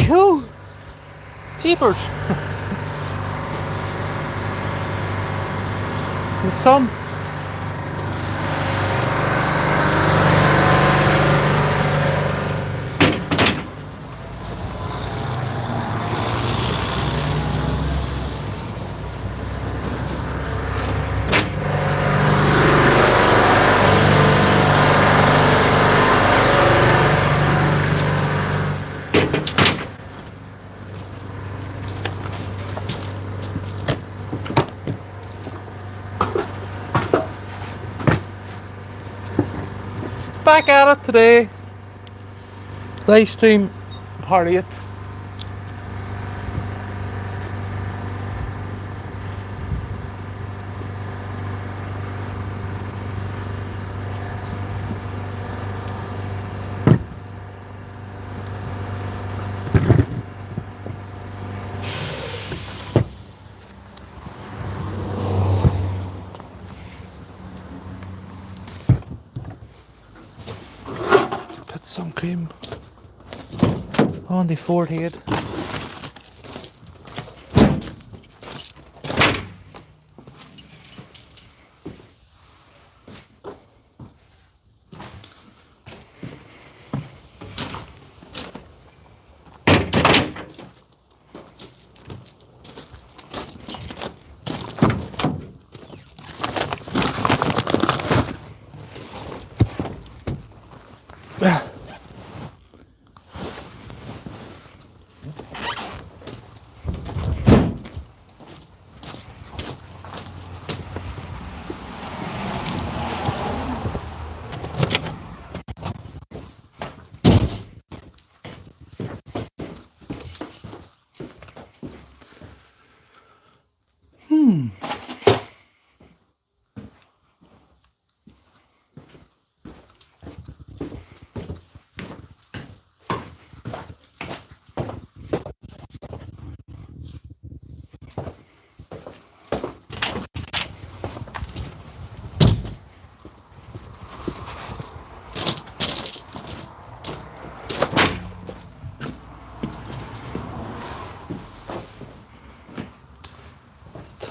Cool. Jeepers. The sun. Back at it today. Live stream part 8. Put some cream on the forehead.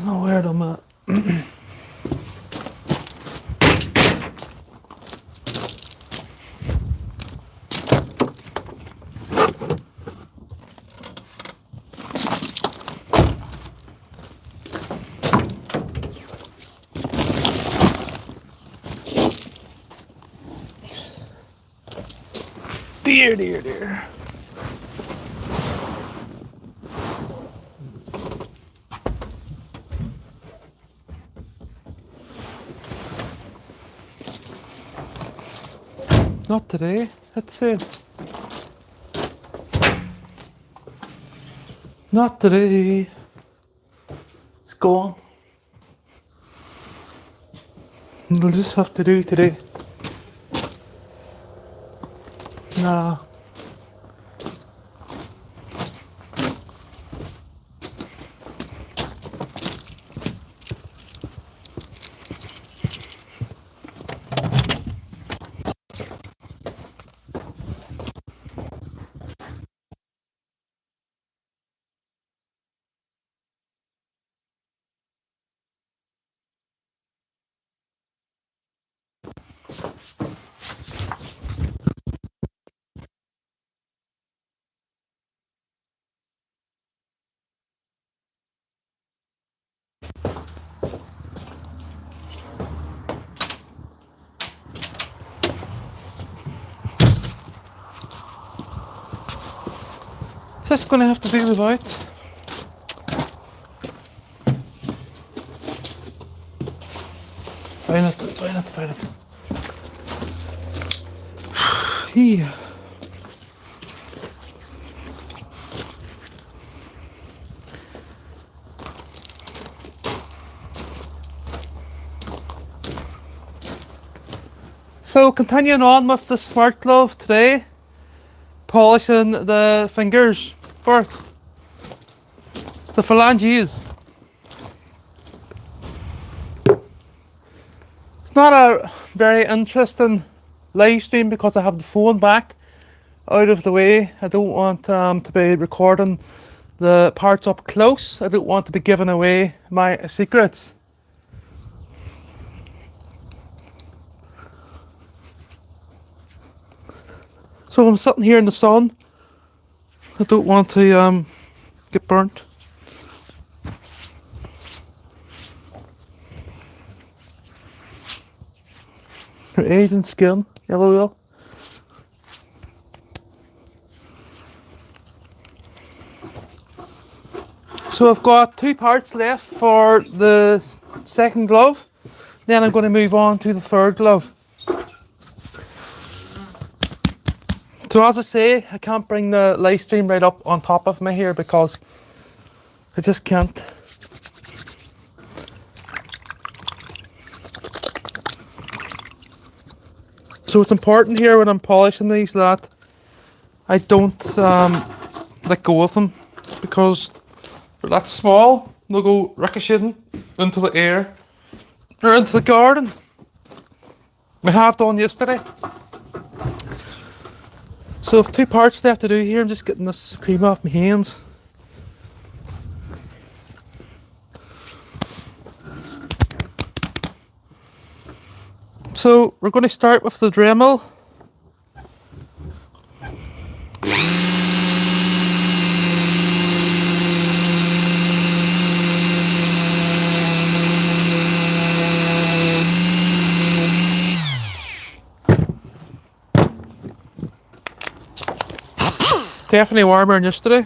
Don't know where I'm at. Dear. Not today, that's it. Not today. It's gone. We'll just have to do today. Nah. Just gonna have to deal without. Find it. Here. So continuing on with the smart glove today, polishing the fingers for it, the phalanges. It's not a very interesting live stream because I have the phone back out of the way. I don't want to be recording the parts up close. I don't want to be giving away my secrets. So I'm sitting here in the sun. I don't want to get burnt. Her aging skin, LOL. So I've got 2 parts left for the second glove. Then I'm going to move on to the third glove. So as I say, I can't bring the live stream right up on top of me here because I just can't. So it's important here when I'm polishing these that I don't let go of them, because they're that small, they'll go ricocheting into the air or into the garden. I have done yesterday. So I've 2 parts left to do here. I'm just getting this cream off my hands. So we're going to start with the Dremel. Definitely warmer than yesterday.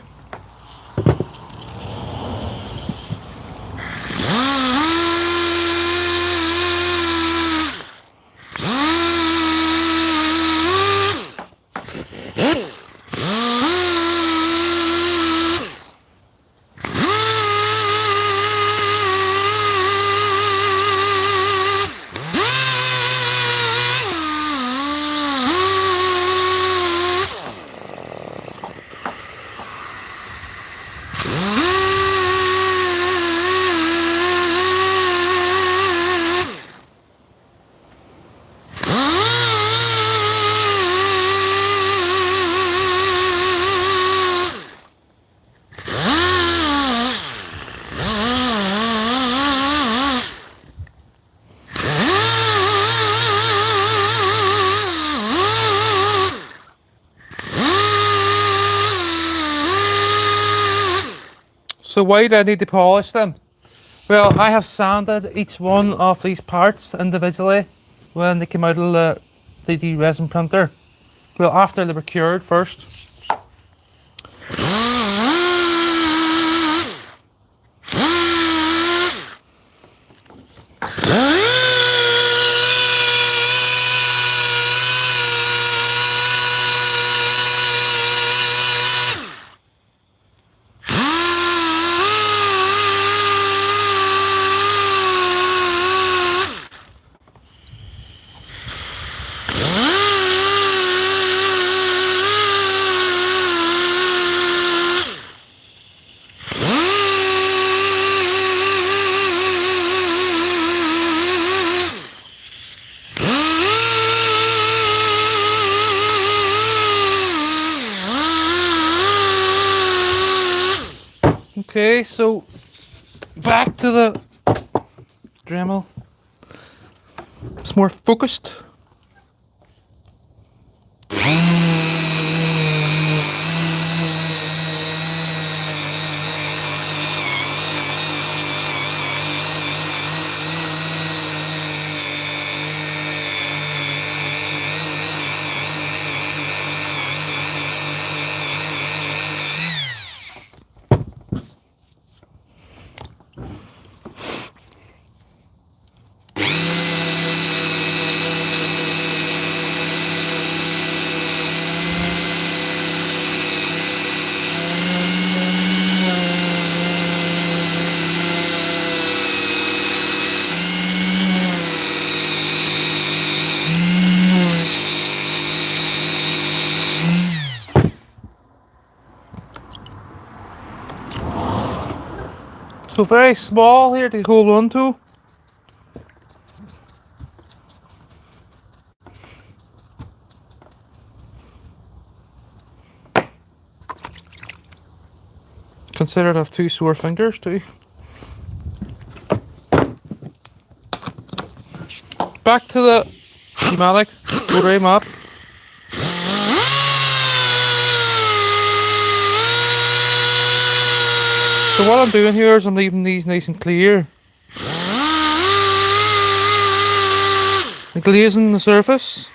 So why do I need to polish them? Well, I have sanded each one of these parts individually when they came out of the 3D resin printer. Well, after they were cured first. Okay, so back to the Dremel. It's more focused. So very small here to hold on to. considered I have 2 sore fingers too. Back to the pneumatic rotary map. So what I'm doing here is I'm leaving these nice and clear. And glazing the surface.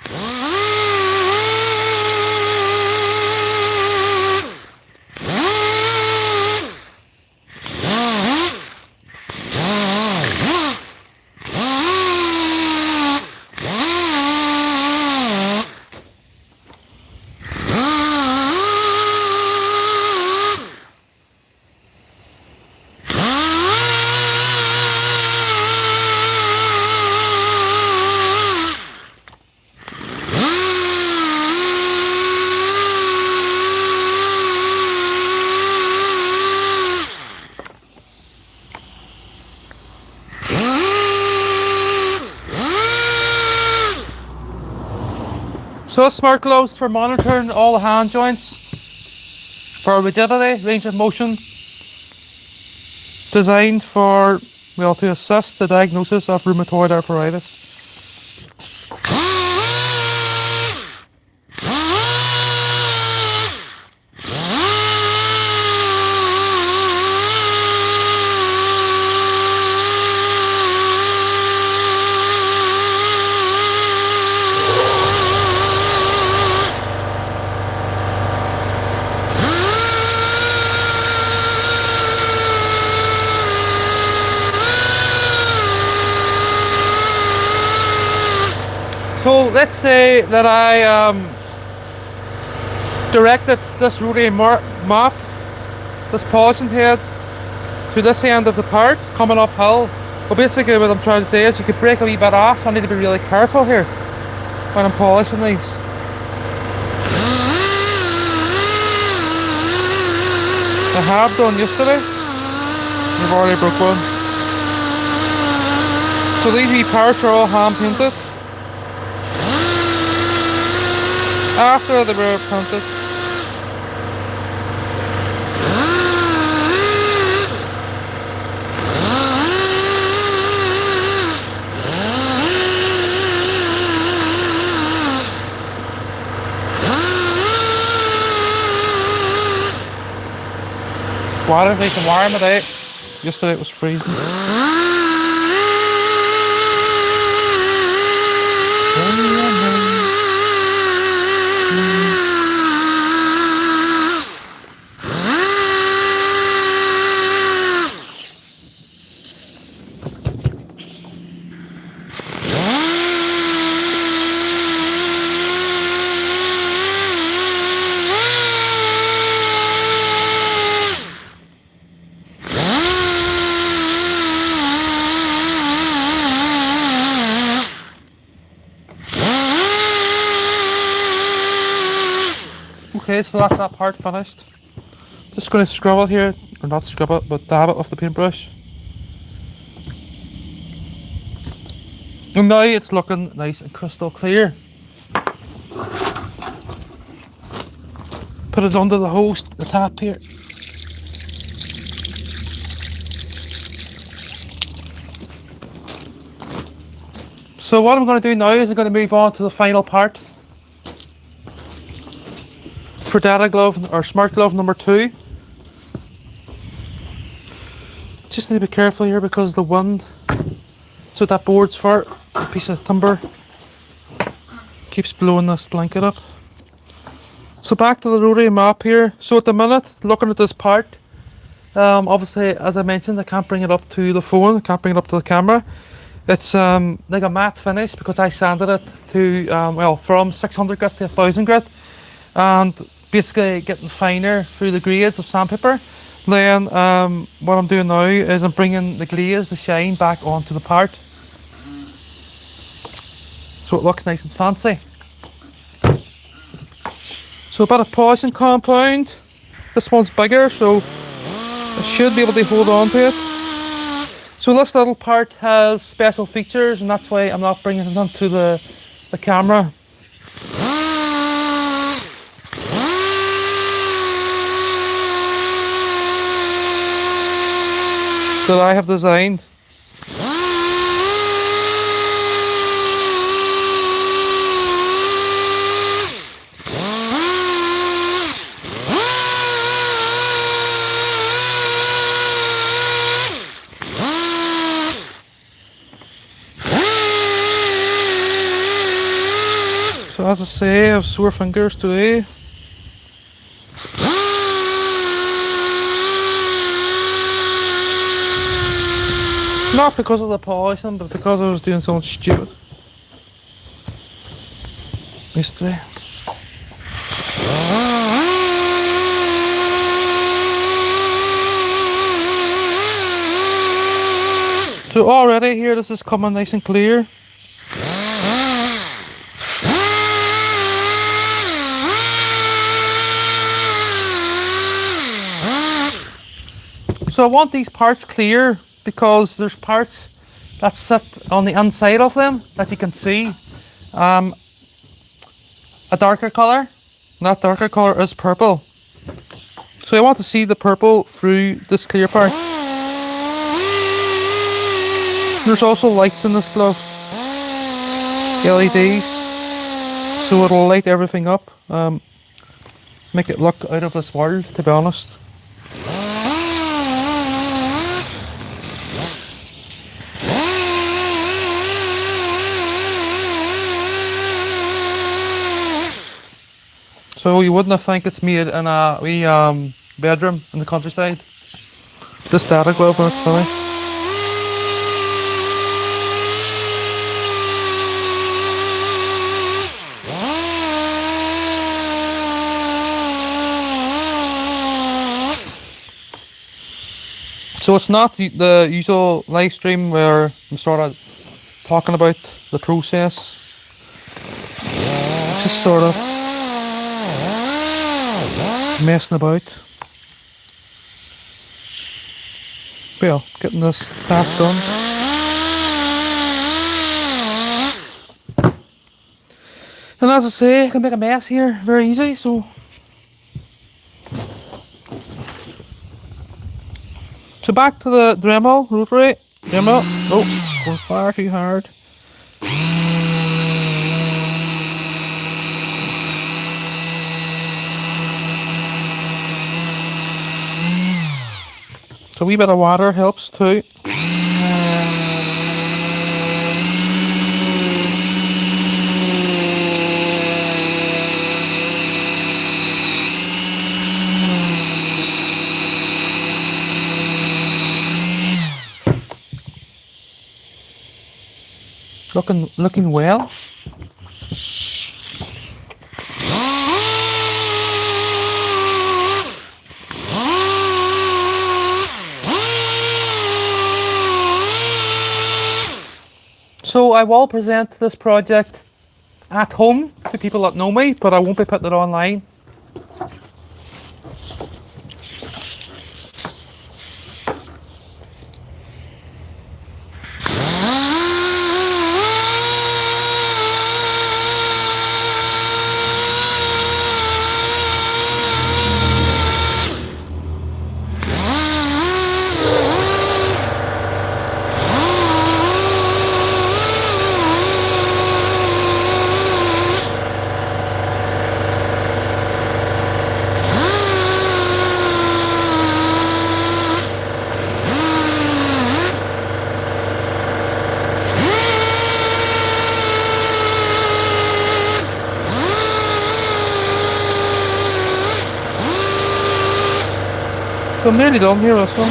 So smart gloves for monitoring all the hand joints for rigidity, range of motion, designed for, well, to assist the diagnosis of rheumatoid arthritis. So let's say that I directed this rotary map, this polishing head, to this end of the part, coming uphill. Well, basically what I'm trying to say is you could break a wee bit off, so I need to be really careful here when I'm polishing these. I have done yesterday. I've already broke one. So these wee parts are all hand painted. After they were painted. Water, they can warm it out. Yesterday it was freezing. Okay, so that's that part finished. Just going to scrub it here, or not scrub it, but dab it with the paintbrush. And now it's looking nice and crystal clear. Put it under the hose, the tap here. So what I'm going to do now is I'm going to move on to the final part. For data glove, or smart glove number 2. Just need to be careful here because the wind, so that board's for a piece of timber keeps blowing this blanket up. So back to the rotary map here. So at the minute, looking at this part, obviously as I mentioned, I can't bring it up to the phone, I can't bring it up to the camera. It's like a matte finish because I sanded it to, well, from 600 grit to 1000 grit, and basically getting finer through the grades of sandpaper. Then what I'm doing now is I'm bringing the glaze, the shine, back onto the part, so it looks nice and fancy. So a bit of polishing compound. This one's bigger, so I should be able to hold on to it. So this little part has special features, and that's why I'm not bringing it onto the camera. that I have designed. So as I say, I have sore fingers today. Not because of the polishing, but because I was doing something stupid yesterday. So already here, this is coming nice and clear. So I want these parts clear because there's parts that sit on the inside of them that you can see. A darker colour, and that darker colour is purple. So I want to see the purple through this clear part. There's also lights in this glove, LEDs, so it'll light everything up, make it look out of this world, to be honest. So you wouldn't have think it's made in a wee bedroom in the countryside. This data glove when it's finished. So it's not the usual live stream where I'm sort of talking about the process. Just sort of messing about. Well, getting this task done. And as I say, I can make a mess here very easy, so back to the Dremel, rotary, Dremel, oh, going far too hard. So a wee bit of water helps too. Looking well. So I will present this project at home to people that know me, but I won't be putting it online. So I'm nearly done here also.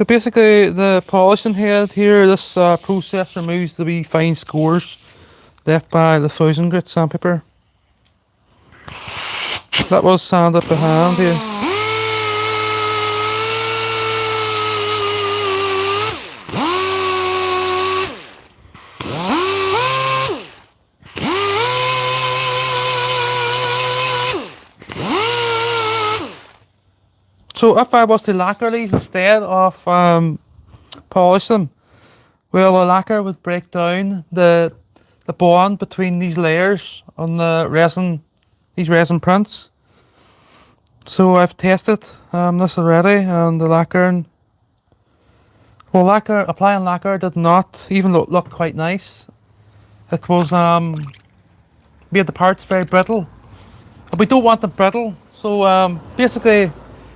So basically the polishing head here, this process removes the wee fine scores left by the 1000 grit sandpaper. That was sanded by hand here. So if I was to lacquer these instead of polish them, well, the lacquer would break down the bond between these layers on the resin, these resin prints. So I've tested this already, and the lacquer, well, applying lacquer did not even look quite nice. It was made the parts very brittle. But we don't want them brittle, so basically,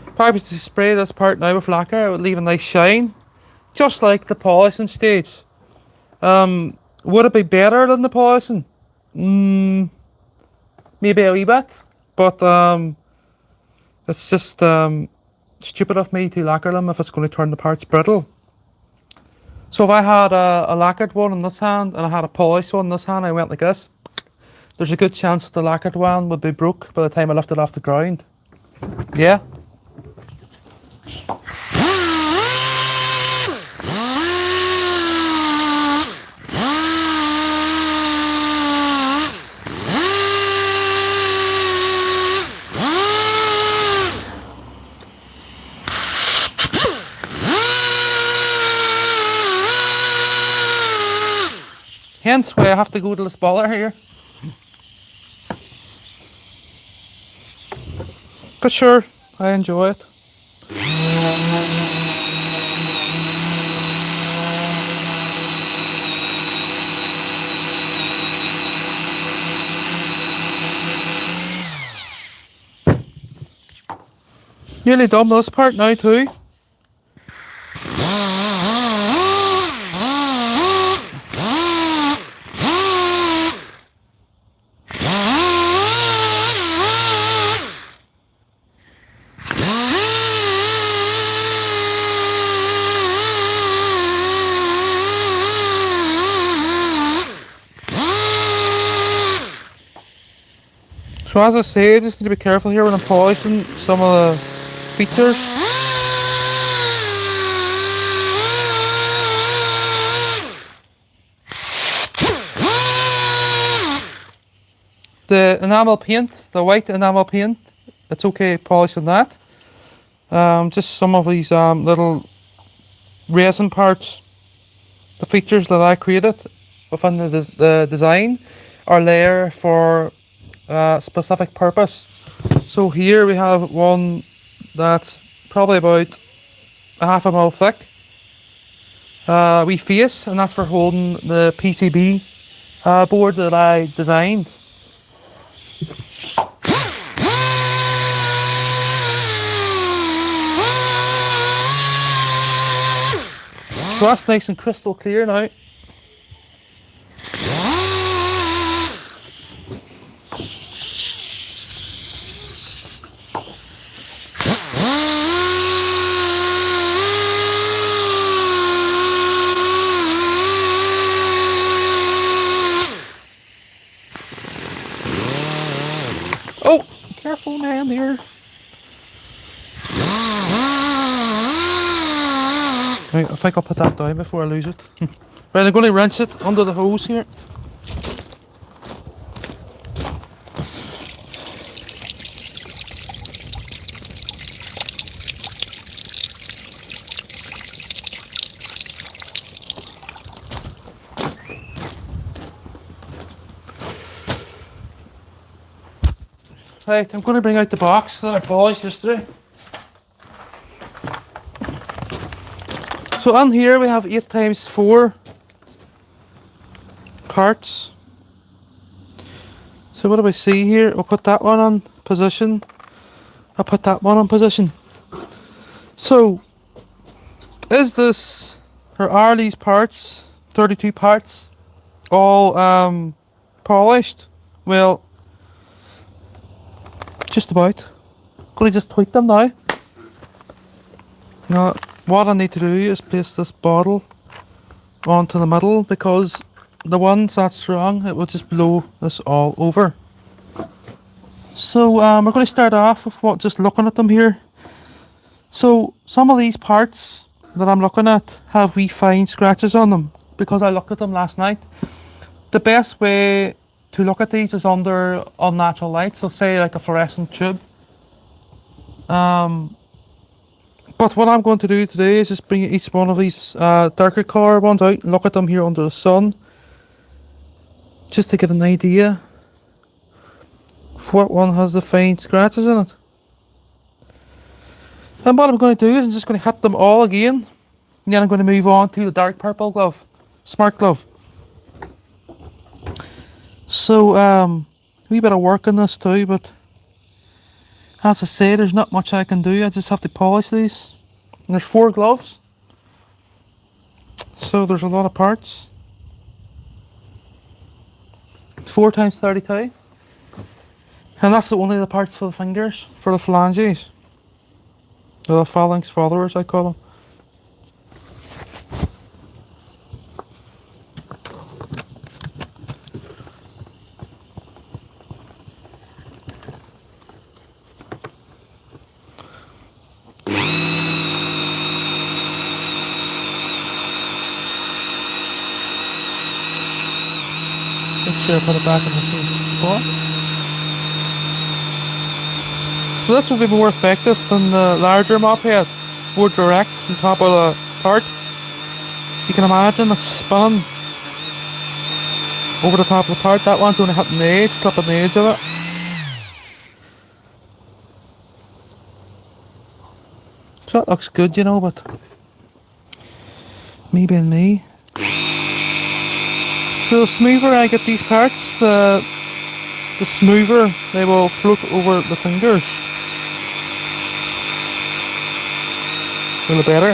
if I was to spray this part now with lacquer, it would leave a nice shine, just like the polishing stage. Would it be better than the polishing? Maybe a wee bit, but it's just stupid of me to lacquer them if it's going to turn the parts brittle. So if I had a lacquered one in this hand and I had a polished one in this hand, I went like this, there's a good chance the lacquered one would be broke by the time I lift it off the ground. Yeah. Hence why I have to go to the spoiler here. But sure, I enjoy it. Nearly done with this part now too. So as I say, I just need to be careful here when I'm polishing some of the features. The enamel paint, the white enamel paint, it's okay polishing that. Just some of these little resin parts, the features that I created within the design are there for specific purpose. So here we have one that's probably about a half a mil thick, wee face, and that's for holding the PCB board that I designed. So that's nice and crystal clear now. Oh, careful man here. Right, I think I'll put that down before I lose it. Right, I'm going to wrench it under the hose here. Right, I'm going to bring out the box that I polished yesterday. So on here we have 8x4 parts. So what do we see here? I'll put that one on position. I'll put that one on position. So are these parts, 32 parts, all polished? Well, just about. I'm going to just tweak them now. what I need to do is place this bottle onto the middle, because the one's that strong, it will just blow this all over. So we're going to start off with just looking at them here. So some of these parts that I'm looking at have wee fine scratches on them because I looked at them last night. The best way to look at these is under unnatural light, so say like a fluorescent tube. But what I'm going to do today is just bring each one of these darker colour ones out and look at them here under the sun, just to get an idea of what one has the fine scratches in it. And what I'm going to do is I'm just going to hit them all again, and then I'm going to move on to the dark purple glove, smart glove. So a wee bit of work on this too, but as I say, there's not much I can do. I just have to polish these. And there's 4 gloves, so there's a lot of parts. 4 times 32, and that's only the parts for the fingers, for the phalanges, or the phalanx followers I call them. Make sure I put it back in the same spot. So this will be more effective than the larger mop head, more direct on top of the part. You can imagine it's spinning over the top of the part. That one's only hitting the edge, clipping the edge of it. So that looks good, you know, but me being me. So the smoother I get these parts, the smoother they will float over the fingers. A little better.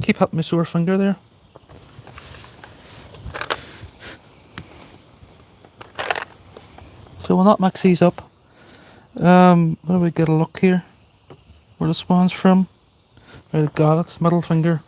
Keep hitting my sore finger there. So we'll not mix these up. What do we get a look here? Where this one's from? Right, I got it. Middle finger.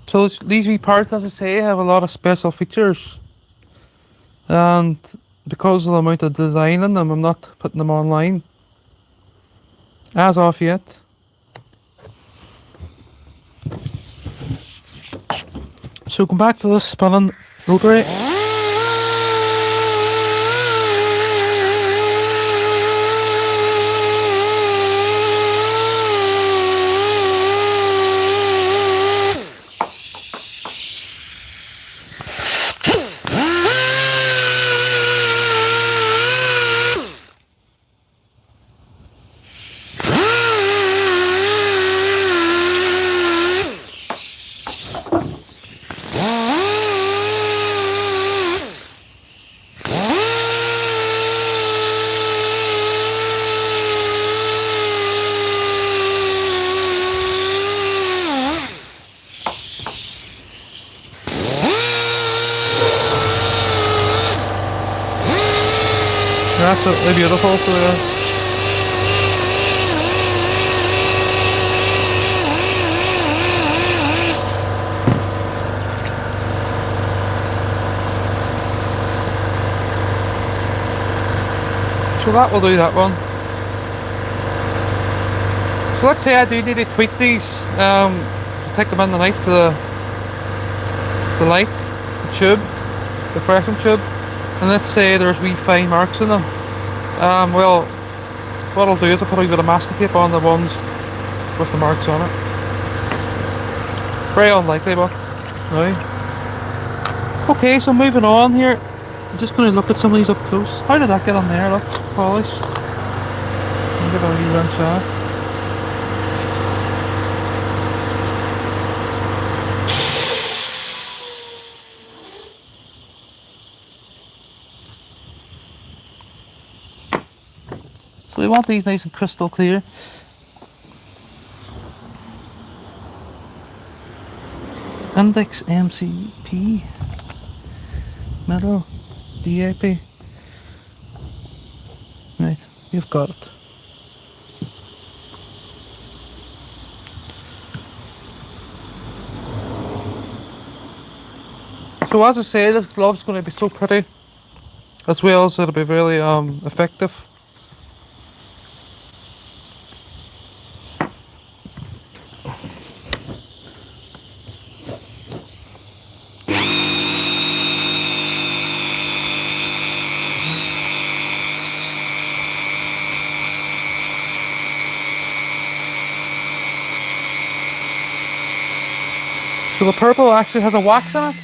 So these wee parts, as I say, have a lot of special features, and because of the amount of design in them, I'm not putting them online as of yet. So come back to this spinning rotary. Absolutely beautiful. So that will do that one. So let's say I do need to tweak these, to take them in the night to the light, the tube, the freshening tube, and let's say there's wee fine marks in them. Well, what I'll do is I'll put a bit of masking tape on the ones with the marks on it. Very unlikely, but no. Okay, so moving on here. I'm just going to look at some of these up close. How did that get on there? Look, polish. Give it a wee rinse off. So we want these nice and crystal clear. Index MCP. Metal. DAP. Right, you've got it. So as I say, this glove's going to be so pretty, as well as it'll be really effective. So the purple actually has a wax in it.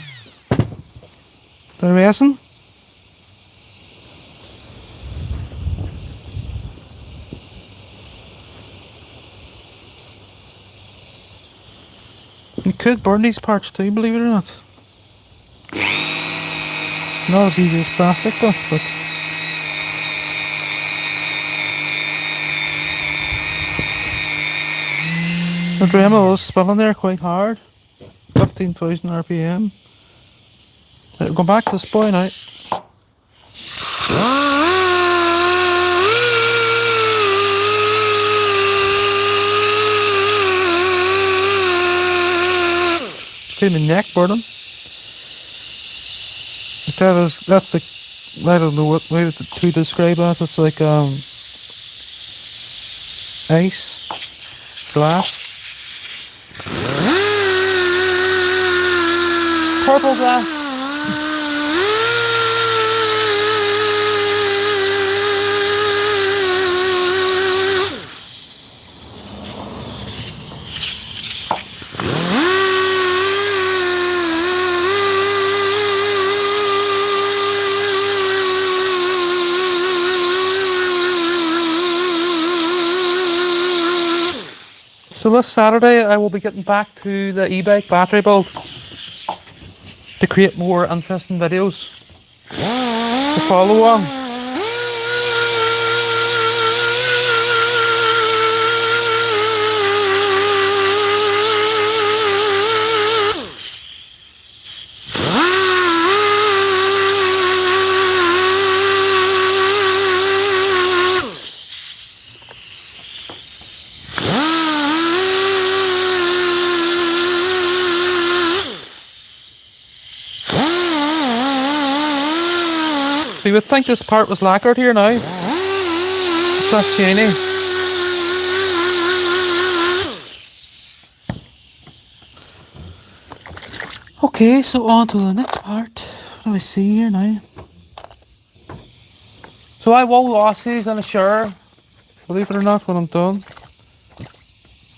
The resin. You could burn these parts too, believe it or not. Not as easy as plastic, but the Dremel is spinning there quite hard. 15,000 RPM. Right, we're going back to this boy now. Feel my neck burning. That's like, I don't know what way to describe that. It's like ice, glass, purple glass. So this Saturday I will be getting back to the e-bike battery build to create more interesting videos to follow on. So you would think this part was lacquered here now. It's not shiny. Okay, so on to the next part. What do I see here now? So I will wash these in a shower, believe it or not, when I'm done.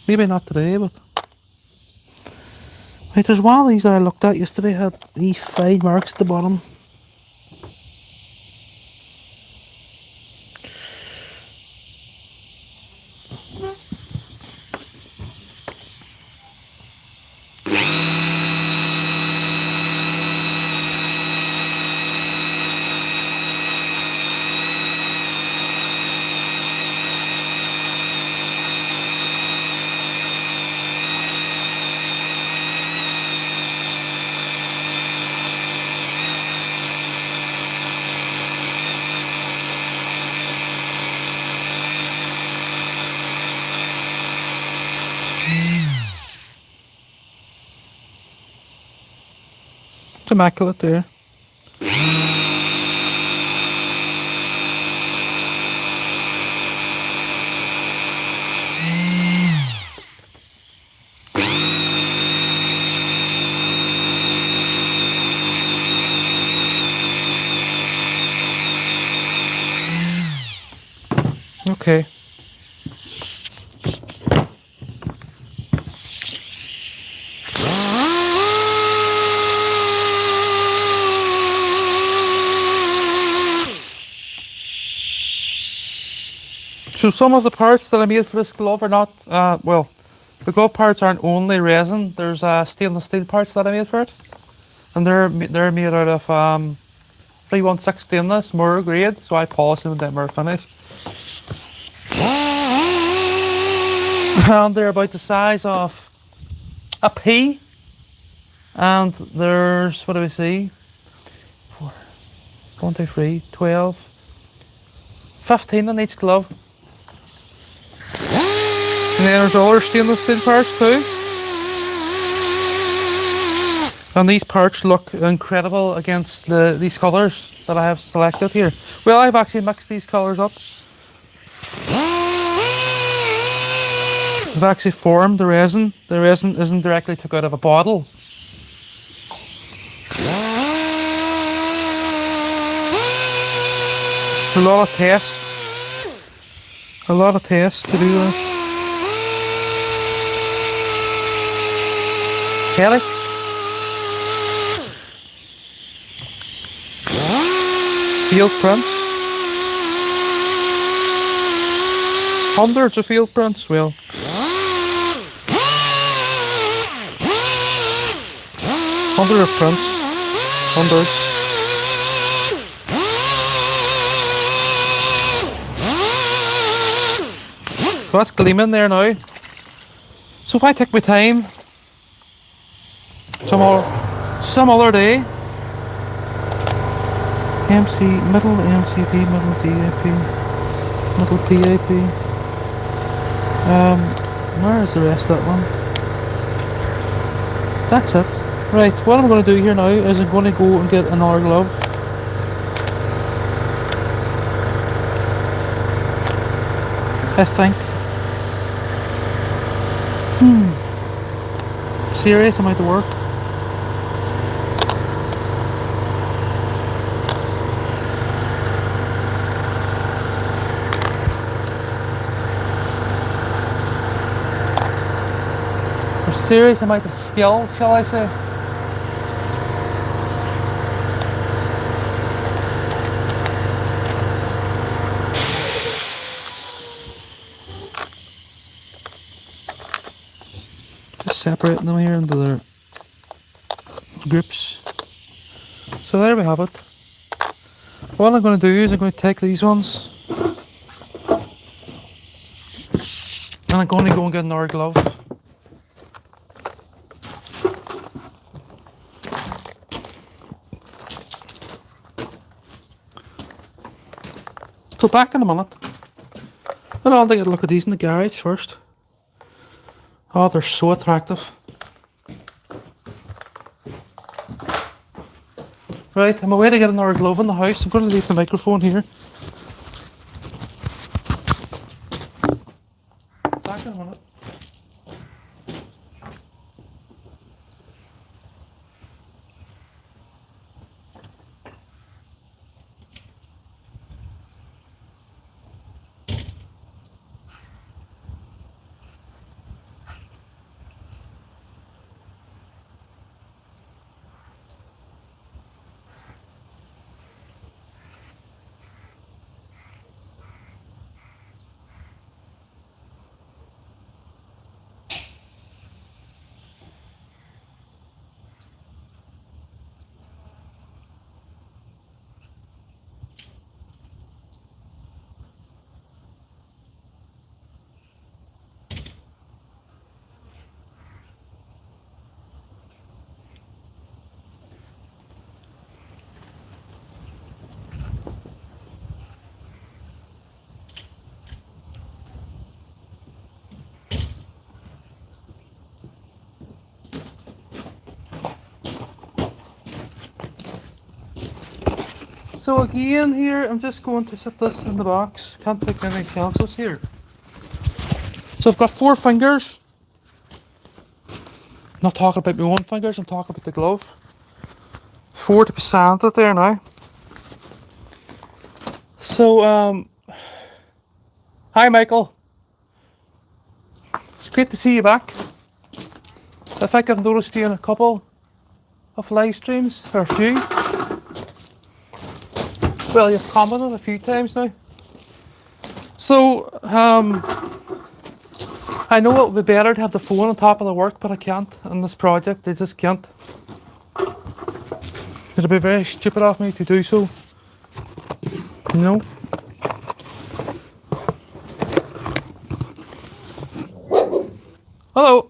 Maybe not today, but... Right, there's one of these that I looked at yesterday, had these 5 marks at the bottom. It's immaculate there. Okay. So some of the parts that I made for this glove are not, well, the glove parts aren't only resin. There's stainless steel parts that I made for it, and they're made out of 316 stainless, Mur grade. So I polished them with that Mur finish, and they're about the size of a pea. And there's, what do we see? 4, 1, 2, 3, 12, 15 on each glove. And then there's other stainless steel parts too. And these parts look incredible against these colours that I have selected here. Well, I've actually mixed these colours up. I've actually formed the resin. The resin isn't directly took out of a bottle. A lot of tests. A lot of tests to do this. Helix. Field prints. Hundreds of field prints. Well, hundreds of prints. Hundreds. So that's gleaming there now. So if I take my time, some other day, MC, middle MCP, middle DAP, middle PAP. Where is the rest of that one? That's it. Right, what I'm going to do here now is I'm going to go and get another glove. I think. Serious amount of work. A serious amount of skill, shall I say. Just separating them here into their groups. So there we have it. What I'm going to do is I'm going to take these ones and I'm going to go and get another glove. So back in a minute. But I'll take a look at these in the garage first. Oh, they're so attractive. Right, I'm away to get another glove in the house. I'm going to leave the microphone here. Back in a minute. So again here, I'm just going to set this in the box. Can't take any chances here. So I've got 4 fingers. I'm not talking about my own fingers, I'm talking about the glove. 4 to be sanded there now. So, hi Michael. It's great to see you back. I think I've noticed you in a couple of live streams, or a few. Well, you've commented a few times now. So, I know it would be better to have the phone on top of the work, but I can't in this project. I just can't. It'd be very stupid of me to do so. You know? Hello.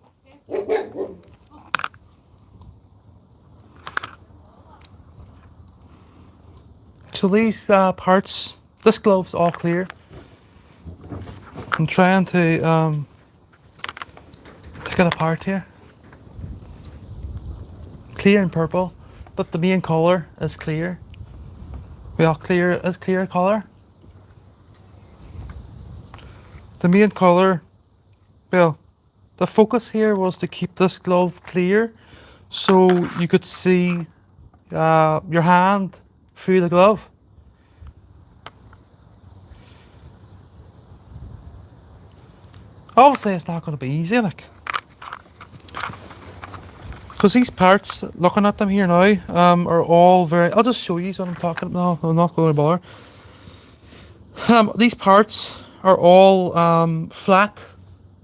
So these parts, this glove's all clear. I'm trying to take it apart here. Clear and purple, but the main colour is clear. Well, clear is clear colour. The main colour, well, the focus here was to keep this glove clear so you could see your hand through the glove. Obviously it's not going to be easy, like, because these parts, looking at them here now, are all very, I'll just show you what I'm talking about. No, I'm not going to bother. These parts are all flat.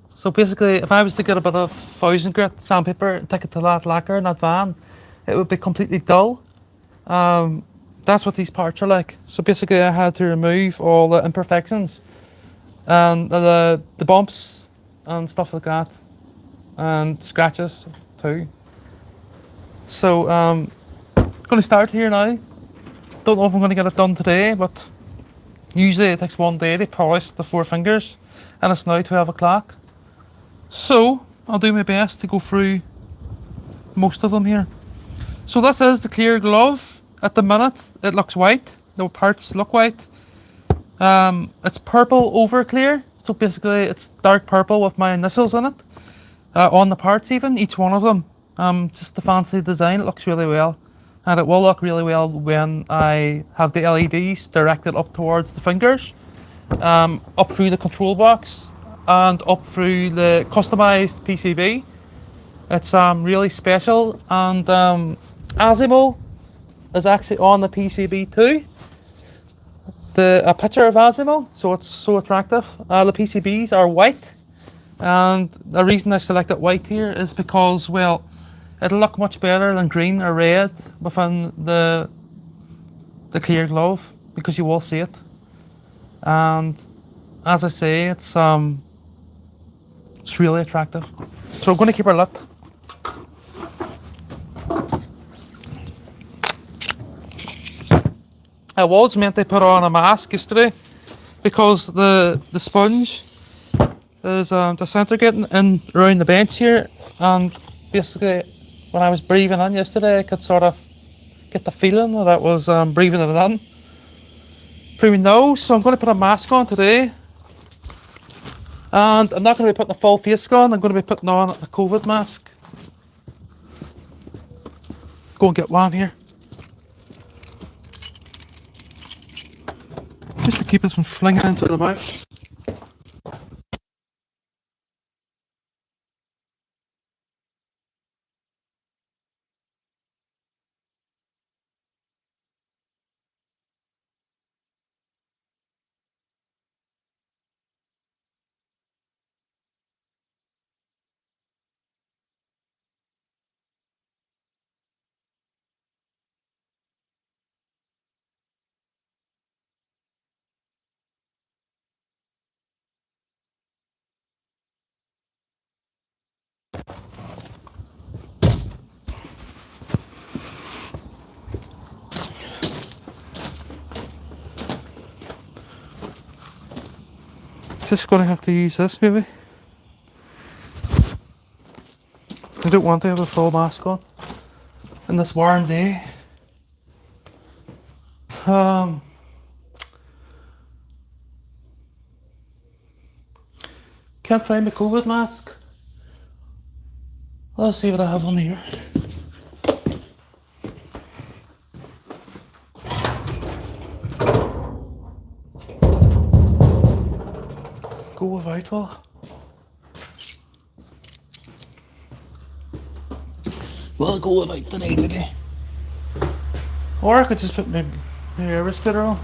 So basically, if I was to get a bit of 1000 grit sandpaper and take it to that lacquer in that van, it would be completely dull. That's what these parts are like. So basically I had to remove all the imperfections and the bumps and stuff like that, and scratches too. So I'm going to start here now. Don't know if I'm going to get it done today, but usually it takes one day to polish the 4 fingers, and it's now 12 o'clock. So I'll do my best to go through most of them here. So this is the clear glove. At the minute it looks white, the parts look white. It's purple over clear, so basically it's dark purple with my initials in it, on the parts even, each one of them. Just the fancy design, it looks really well. And it will look really well when I have the LEDs directed up towards the fingers, up through the control box and up through the customized PCB. It's really special, and Asimo is actually on the PCB too. A picture of Asimo, so it's so attractive. The PCBs are white, and the reason I selected white here is because, well, it'll look much better than green or red within the clear glove, because you will see it. And as I say, it's really attractive. So I'm going to keep her lit. I was meant to put on a mask yesterday because the sponge is disintegrating in around the bench here, and basically when I was breathing in yesterday I could sort of get the feeling that I was breathing it in through my nose. So I'm going to put a mask on today, and I'm not going to be putting a full face on. I'm going to be putting on a COVID mask. Go and get one here, just to keep it from flinging into the mouth. Just going to have to use this maybe. I don't want to have a full mask on in this warm day. Can't find my COVID mask. Let's see what I have on here. Go without well. We'll go without today maybe. Or I could just put my air respirator on.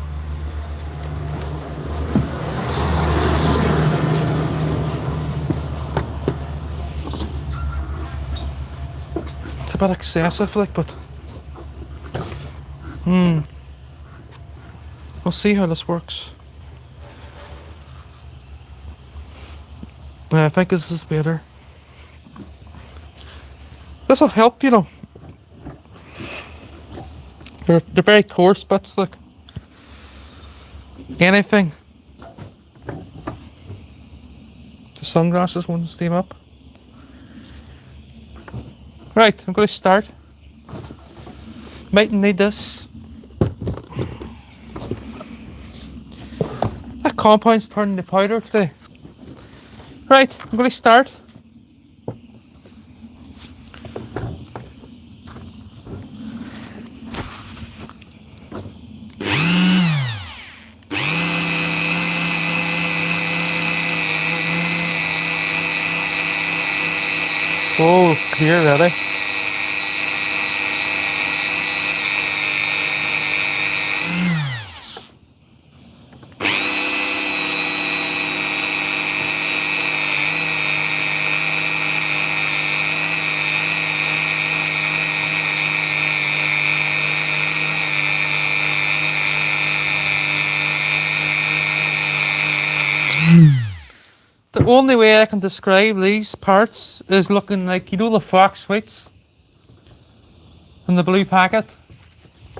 bit excessive, like, but we'll see how this works. Yeah, I think this is better. This will help, you know. They're very coarse bits, like anything. The sunglasses won't steam up. Right, I'm going to start. Might need this. That compound's turning to powder today. Right, I'm going to start. Oh, clear already. The only way I can describe these parts is looking like, you know, the Fox whites in the blue packet?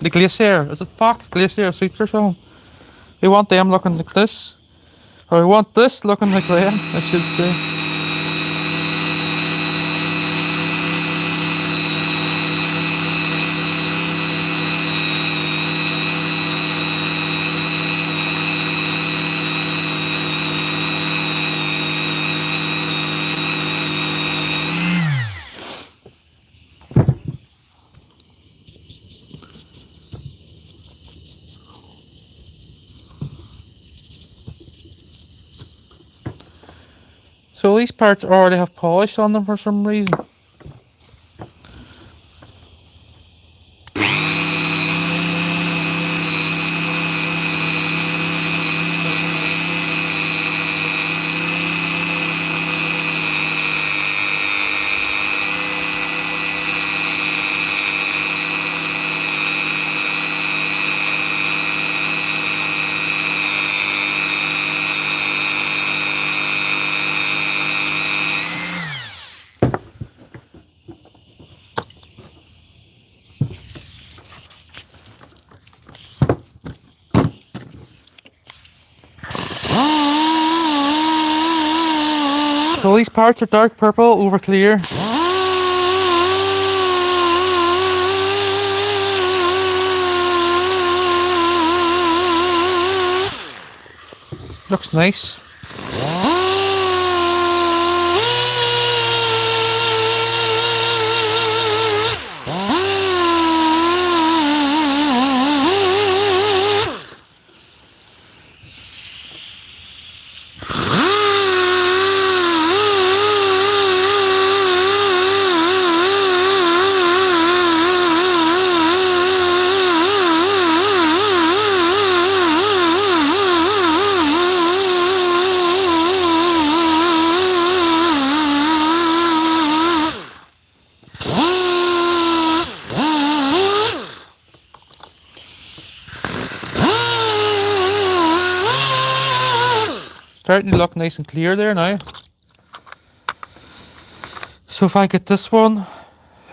The Glacier. Is it Fox? Glacier Sweets or something? We want them looking like this. Or we want this looking like them, I should say. So these parts already have polish on them for some reason. So these parts are dark purple over clear. Looks nice. Starting to look nice and clear there now. So if I get this one,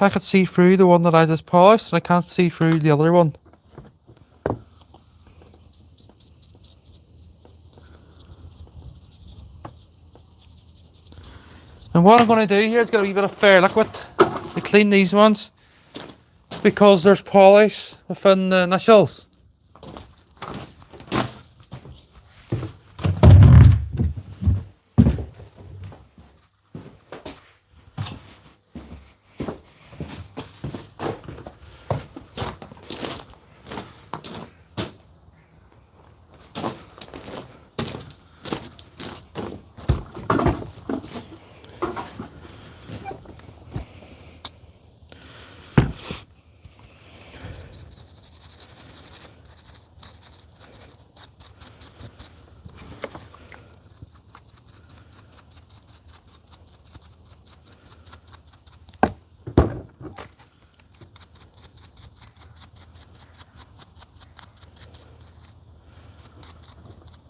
I can see through the one that I just polished, and I can't see through the other one. And what I'm going to do here is get a wee bit of fair liquid to clean these ones, because there's polish within the initials.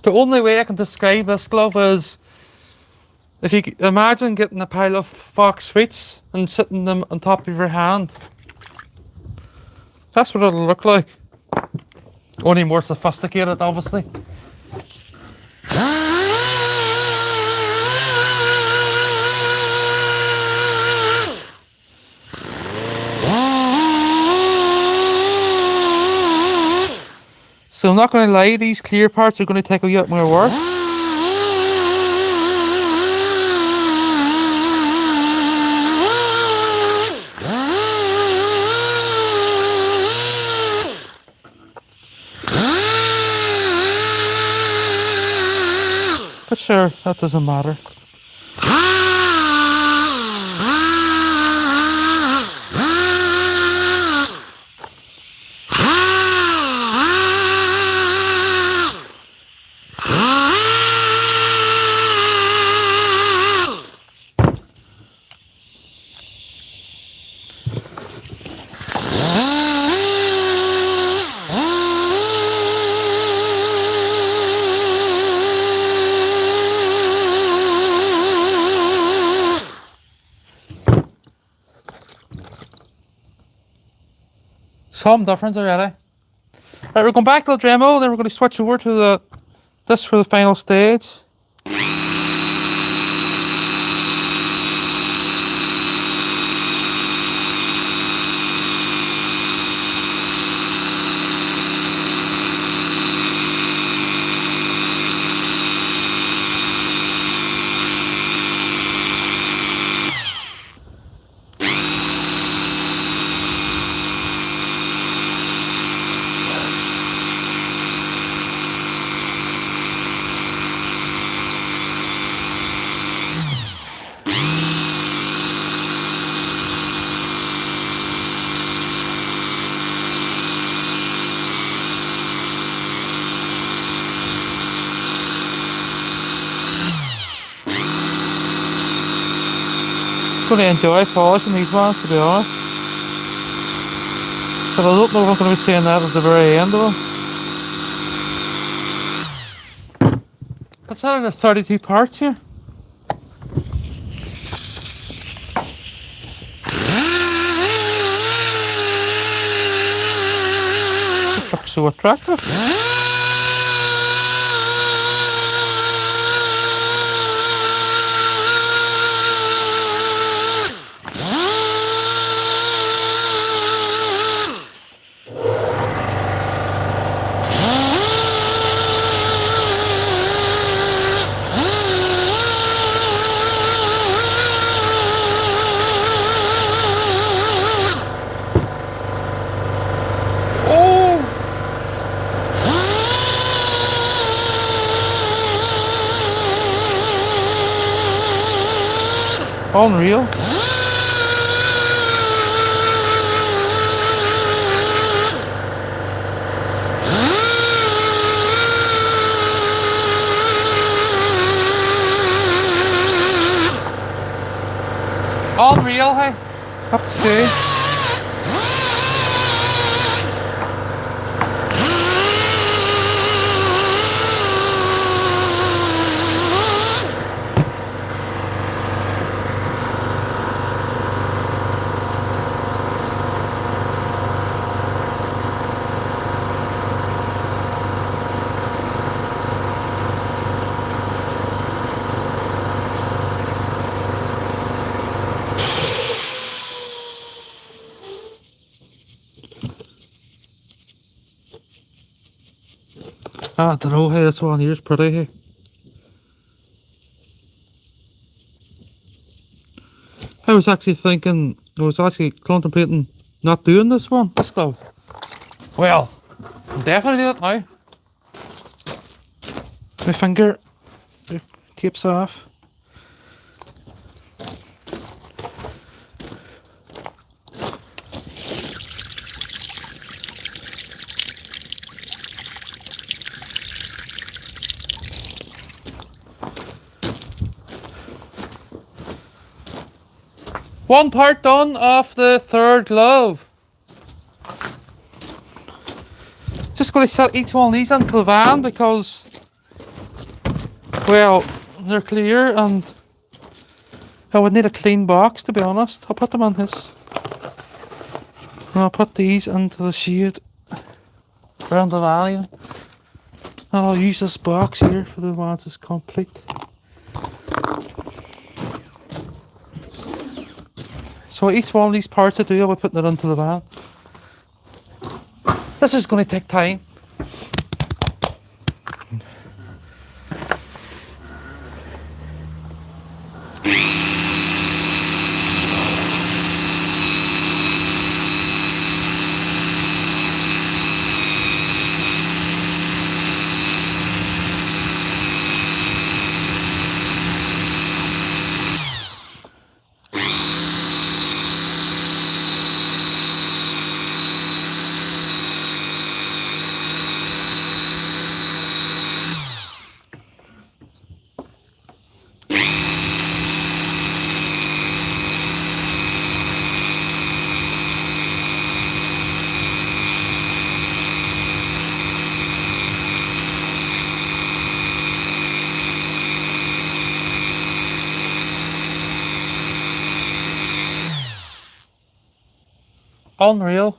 The only way I can describe this glove is if you imagine getting a pile of Fox sweets and sitting them on top of your hand. That's what it'll look like. Only more sophisticated, obviously. So I'm not going to lie, these clear parts are going to take a lot more work. But sure, that doesn't matter. Some difference already. Right, we're going back to the Dremel, then we're going to switch over to this for the final stage. Going to enjoy polishing these ones, to be honest. But I don't know if I'm going to be saying that at the very end of them. Consider there's 32 parts here. This looks so attractive. Unreal. Unreal, hey? Have to say. I don't know, hey, this one here's pretty, hey. I was actually contemplating not doing this one, this glove. Well, I'm definitely doing it now. My finger tapes off. One part done of the third glove. Just going to set each one of these into the van because Well, they're clear and I would need a clean box to be honest. I'll put them on this. And I'll put these into the shade around the valley. And I'll use this box here for the ones it's complete. So each one of these parts I do, I'll be putting it into the van. This is going to take time. Unreal.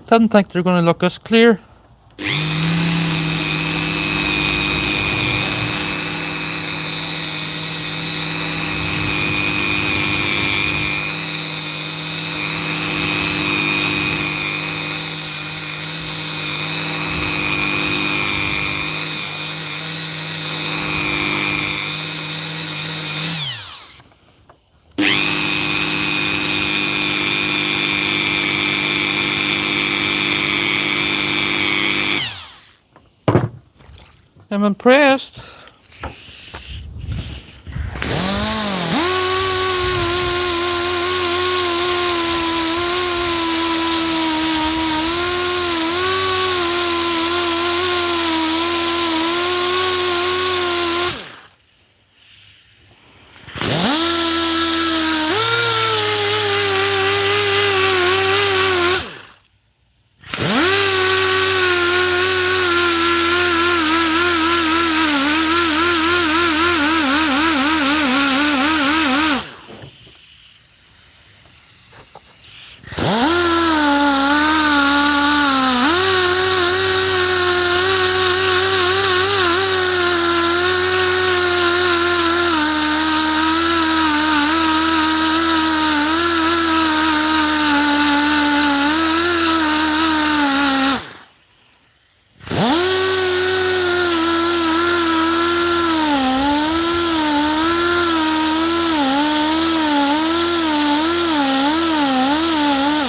Didn't think they're going to look this clear. I'm impressed.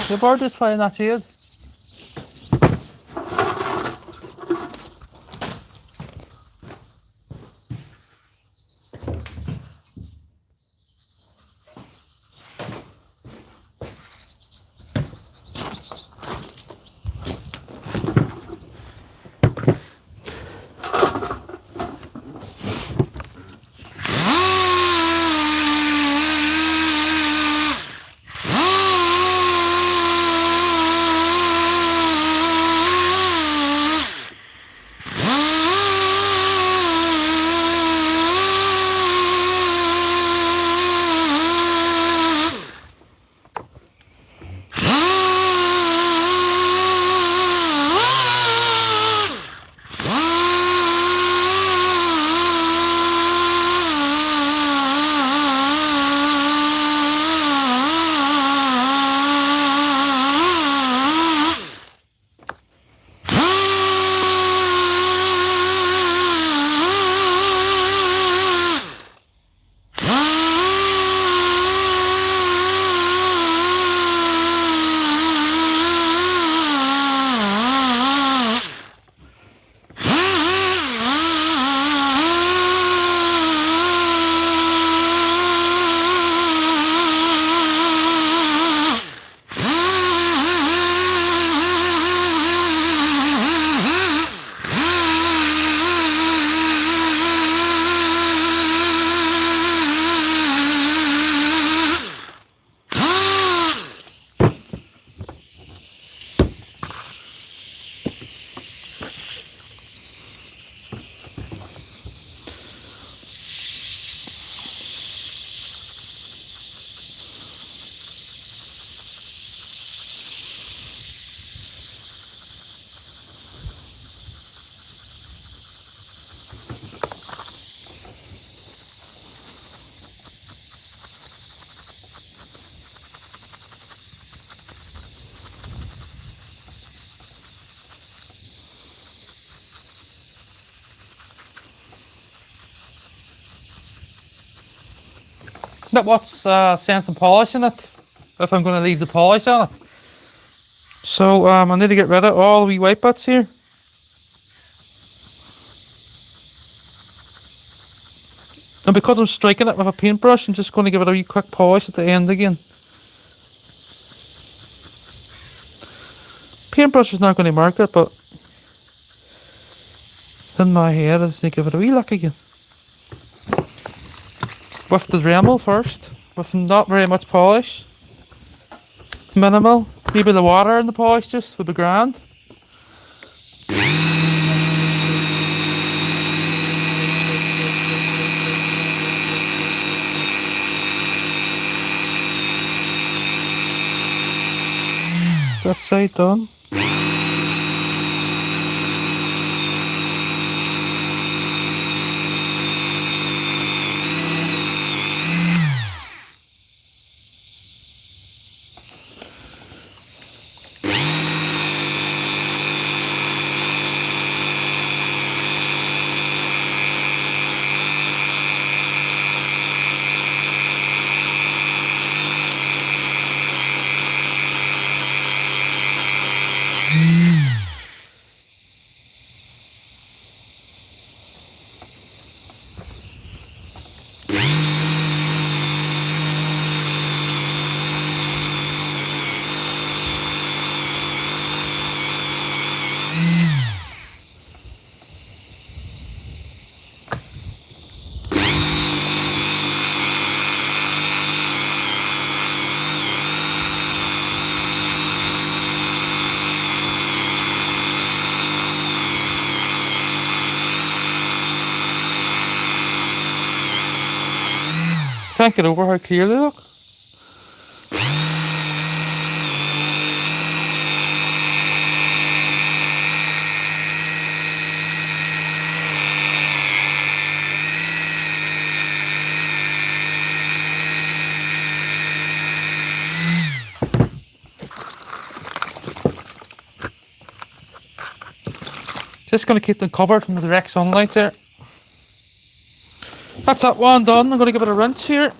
The bird is flying at you. at what's saying some polish in it, if I'm going to leave the polish on it. So I need to get rid of all the wee white bits here. And because I'm striking it with a paintbrush, I'm just going to give it a wee quick polish at the end again. Paintbrush is not going to mark it, but in my head I just need to give it a wee look again. With the Dremel first, with not very much polish. Minimal. Maybe the water and the polish just would be grand. That side done. Can't get over how clear they look. Just going to keep them covered from the direct sunlight there. That's that one done. I'm going to give it a rinse here.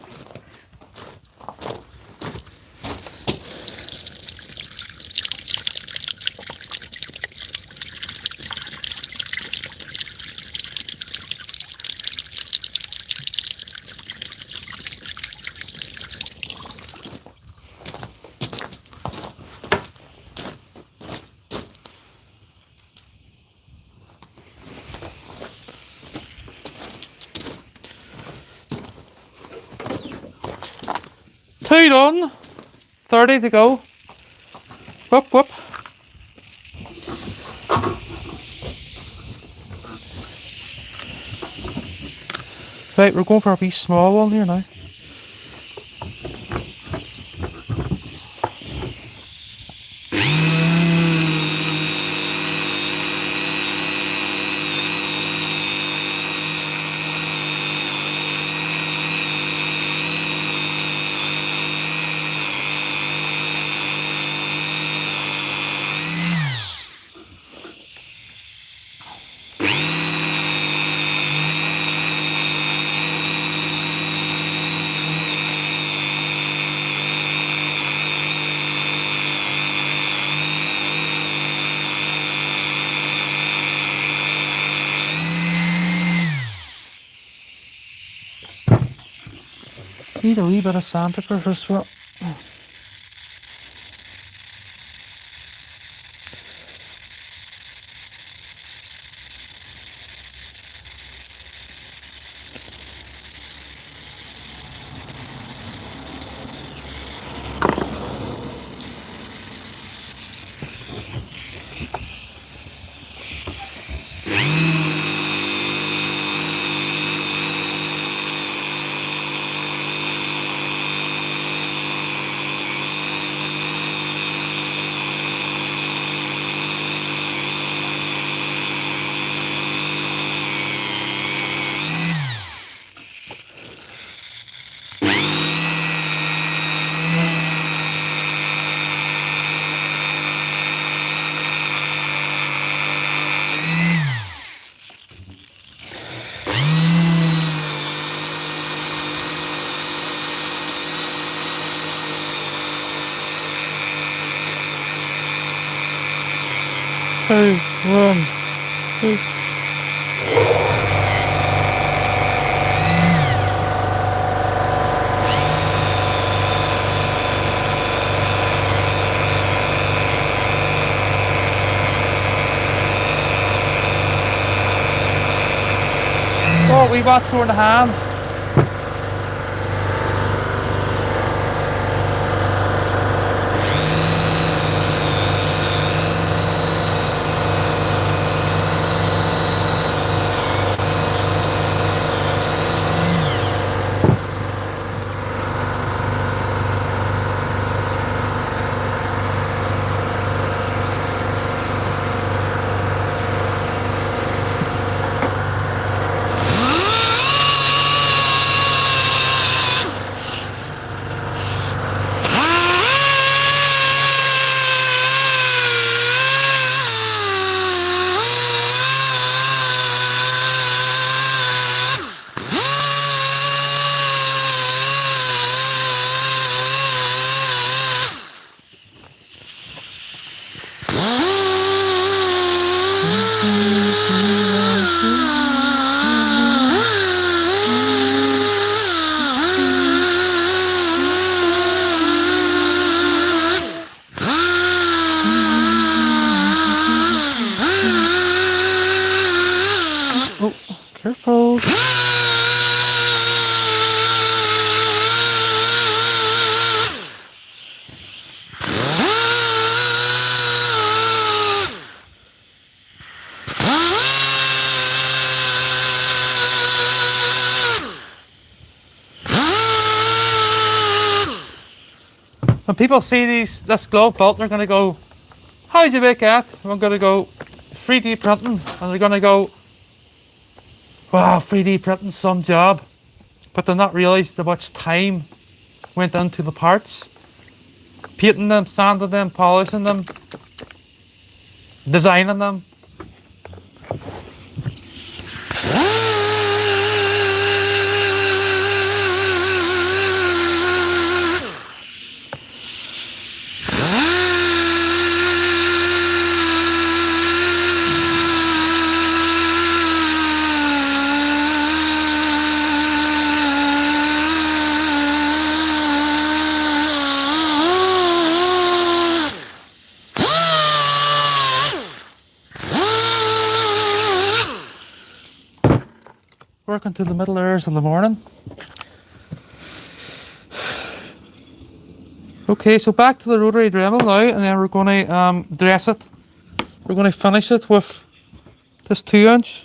Two done, 30 to go. Whoop, whoop. Right, we're going for a wee small one here now. Need a wee bit of sandpaper as well. 2, 1. Oh, we got sore in the hands. Oh, careful. When people see this glove built, they're going to go, how did you make that? And I'm going to go, 3D printing. And they're going to go, wow, 3D printing, some job. But they'll not realise how much time went into the parts. Painting them, sanding them, polishing them, designing them. Working to the middle hours of the morning. Okay, so back to the rotary Dremel now, and then we're going to dress it. We're going to finish it with this 2-inch.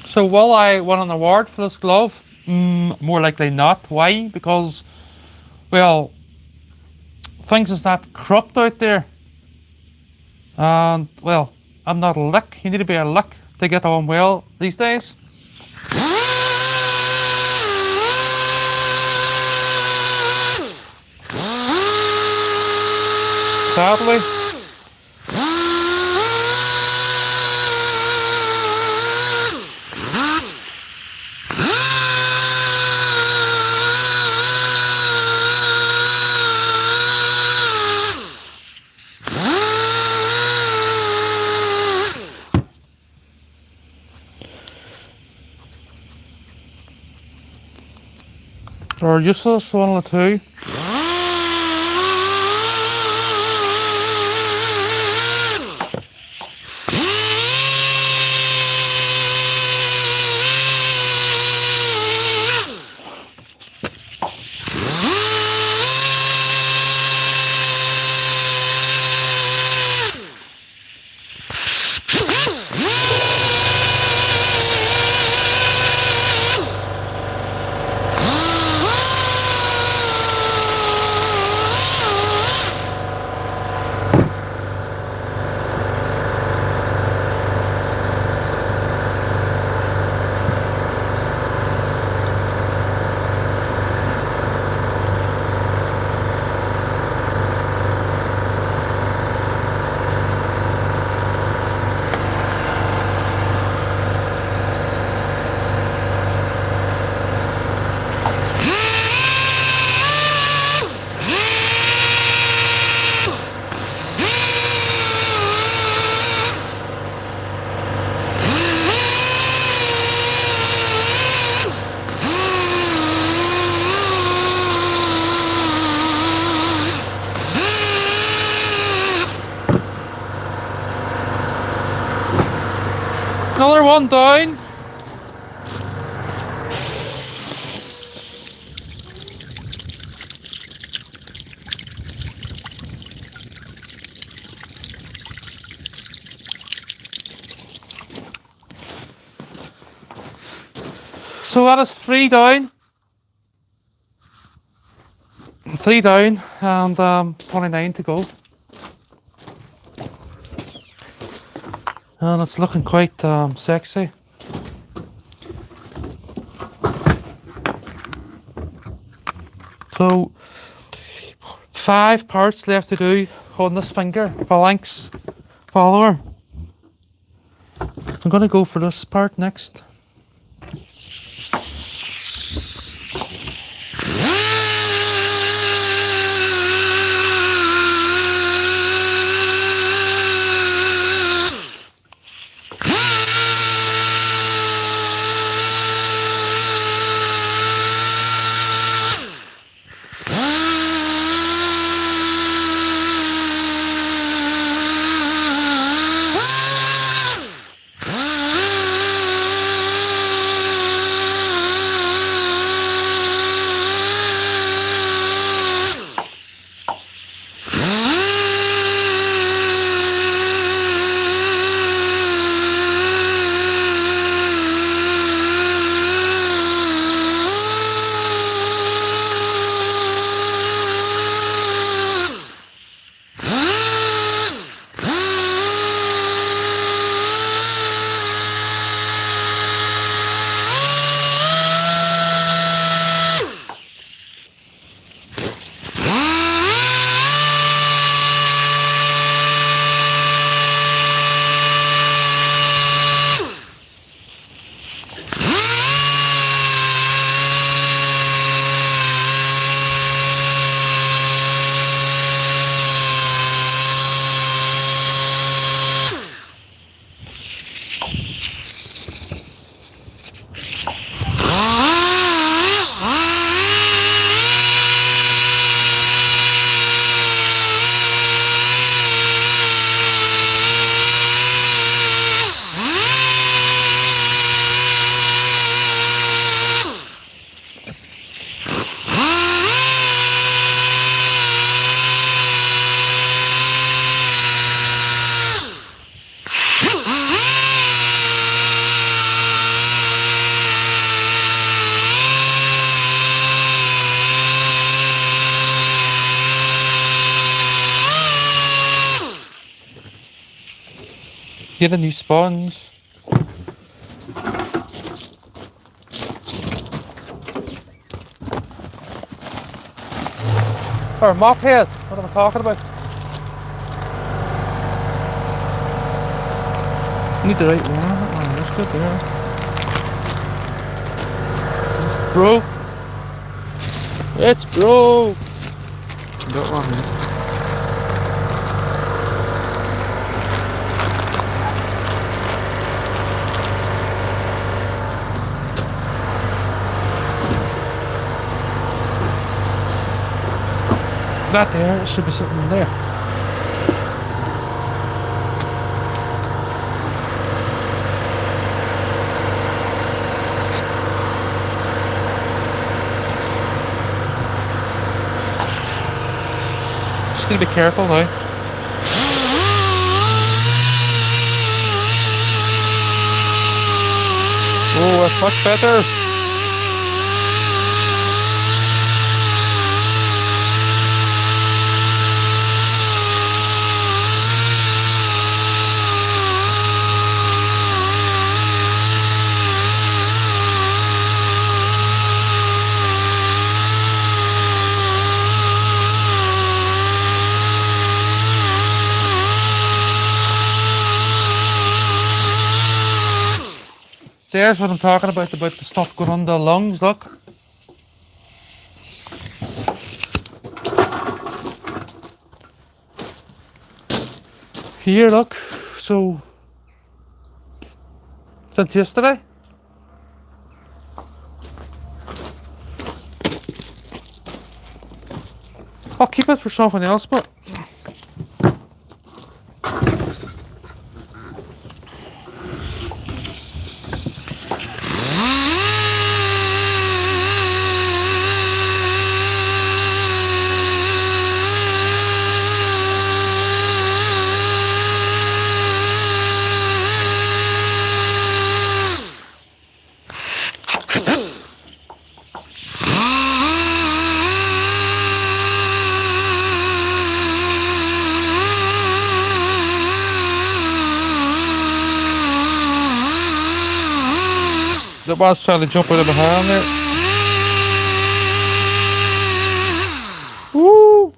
So will I win an award for this glove? More likely not. Why? Because, well, things is that corrupt out there. And, well, I'm not a lick. You need to be a lick to get on well these days. badly. They're useless, one or two. Another one down. So that is 3 down. 3 down and 29 to go. And it's looking quite sexy. So 5 parts left to do on this finger phalanx follower. I'm gonna go for this part next. Get a new sponge. Or mop head, what am I talking about? need the right one. Oh, that's good there. Bro. It's bro. That one here. That there, it should be something in there. Just need to be careful now. Oh, that's much better. There's what I'm talking about the stuff going on the lungs, look. Here, look. So, since yesterday. I'll keep it for something else, but... The boss trying to jump out of behind there. Woo!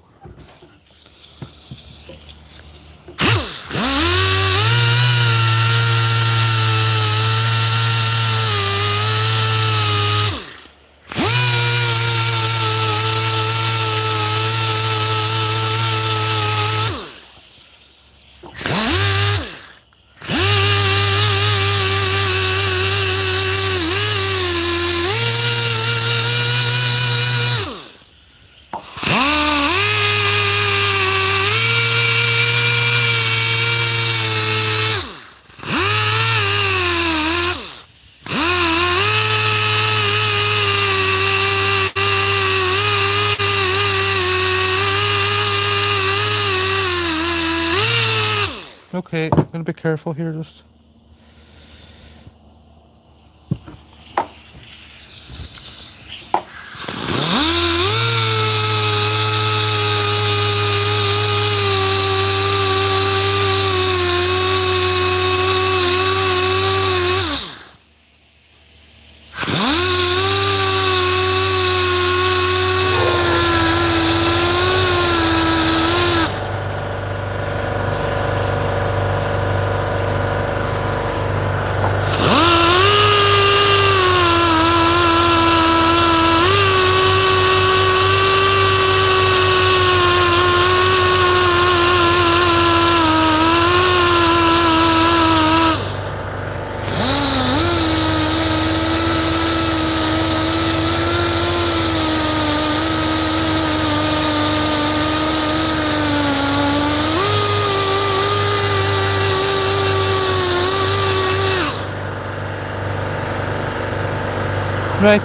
Okay, I'm gonna be careful here just. Right.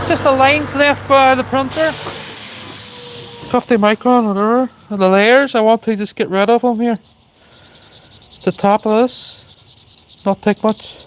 Just the lines left by the printer. 50 micron, whatever. And the layers, I want to just get rid of them here. The top of this. Not take much.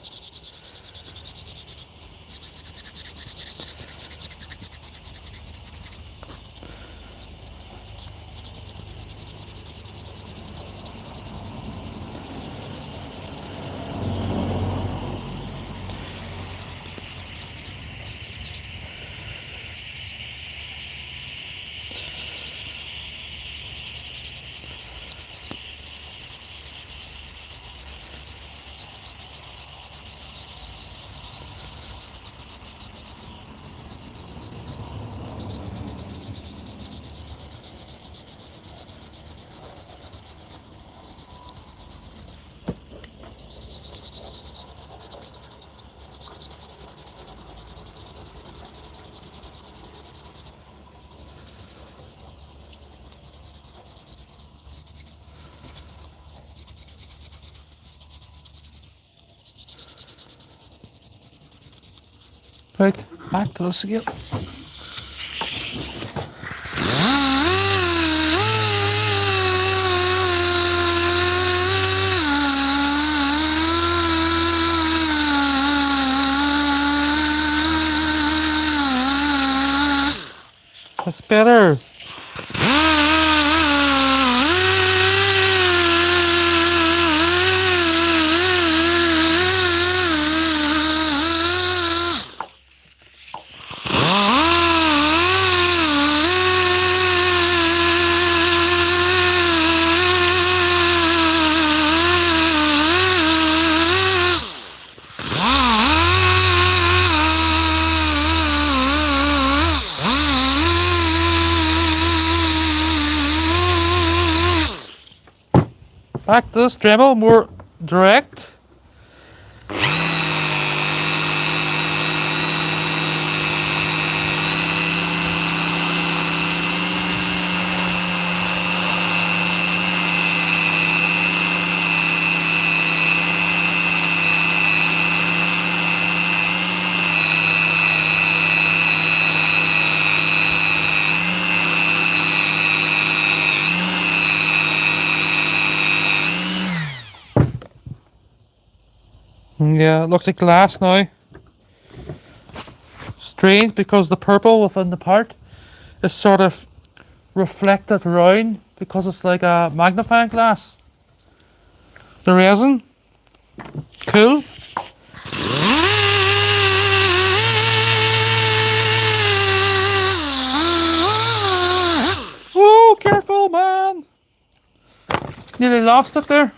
Right, back to this again. That's better. Back to this Dremel, more direct. Yeah, it looks like glass now. Strange because the purple within the part is sort of reflected around because it's like a magnifying glass. The resin, cool. Whoa, careful, man! Nearly lost it there.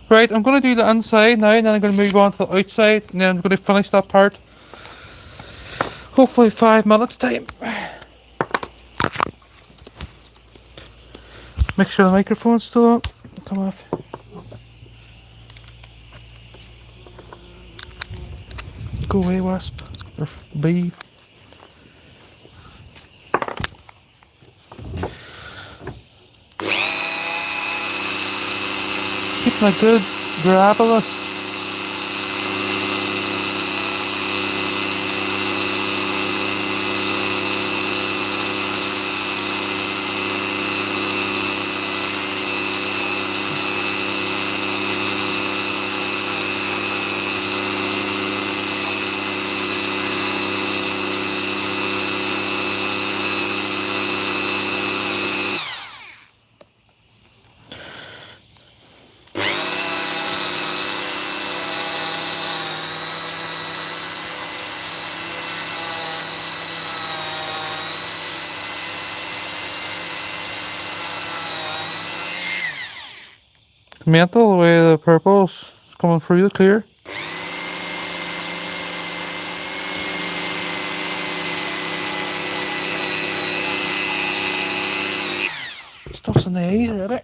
Right, I'm going to do the inside now, and then I'm going to move on to the outside, and then I'm going to finish that part. Hopefully 5 minutes time. Make sure the microphone's still up. Come off. Go away, wasp. Or bee. Keeping a good grab of it. Mental, the way the purple's coming through the clear. Stuff's in the eyes already.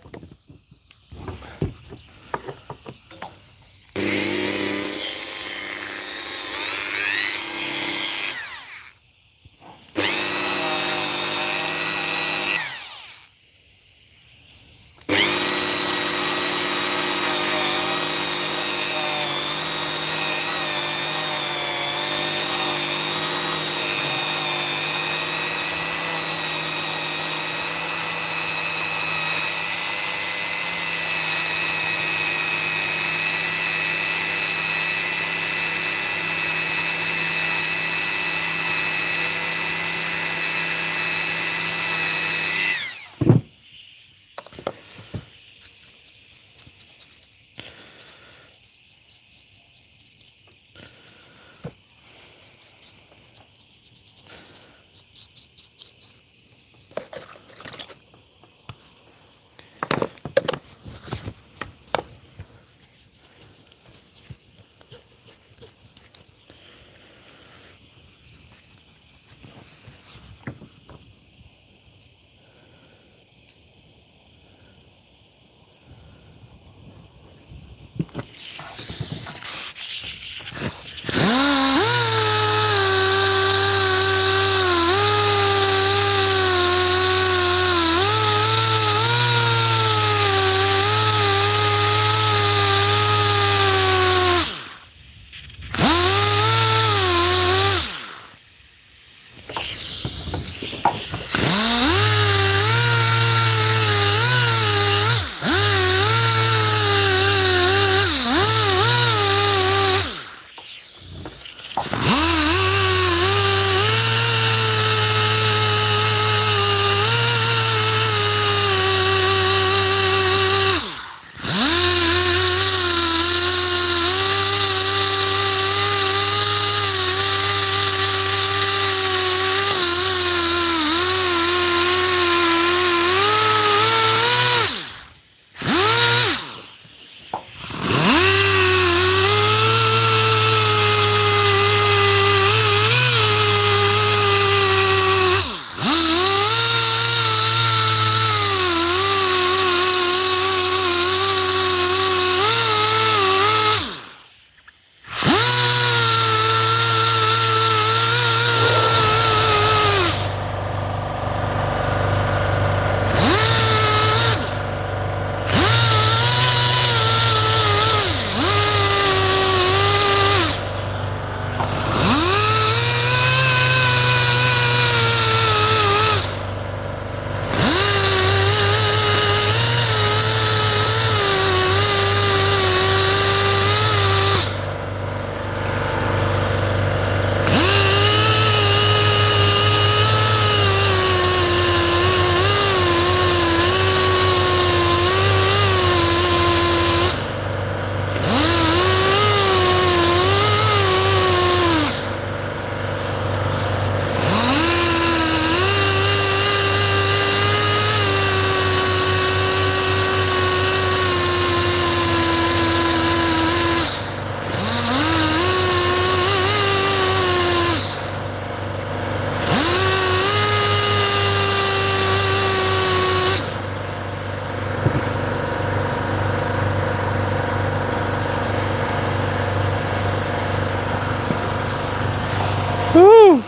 Woo!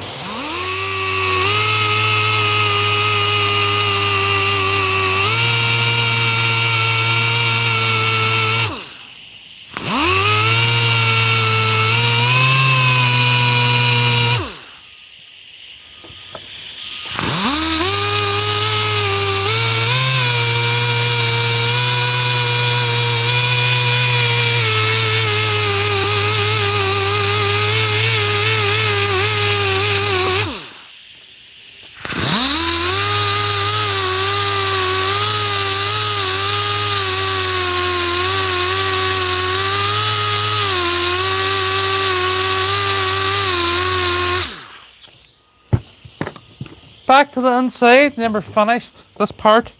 Back to the inside, never finished this part.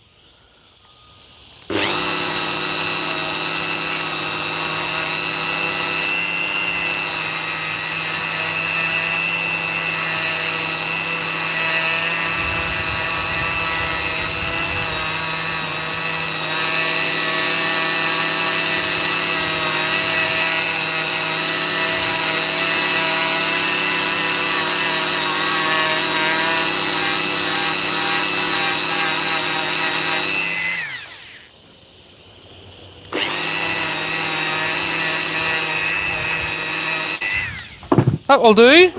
That will do.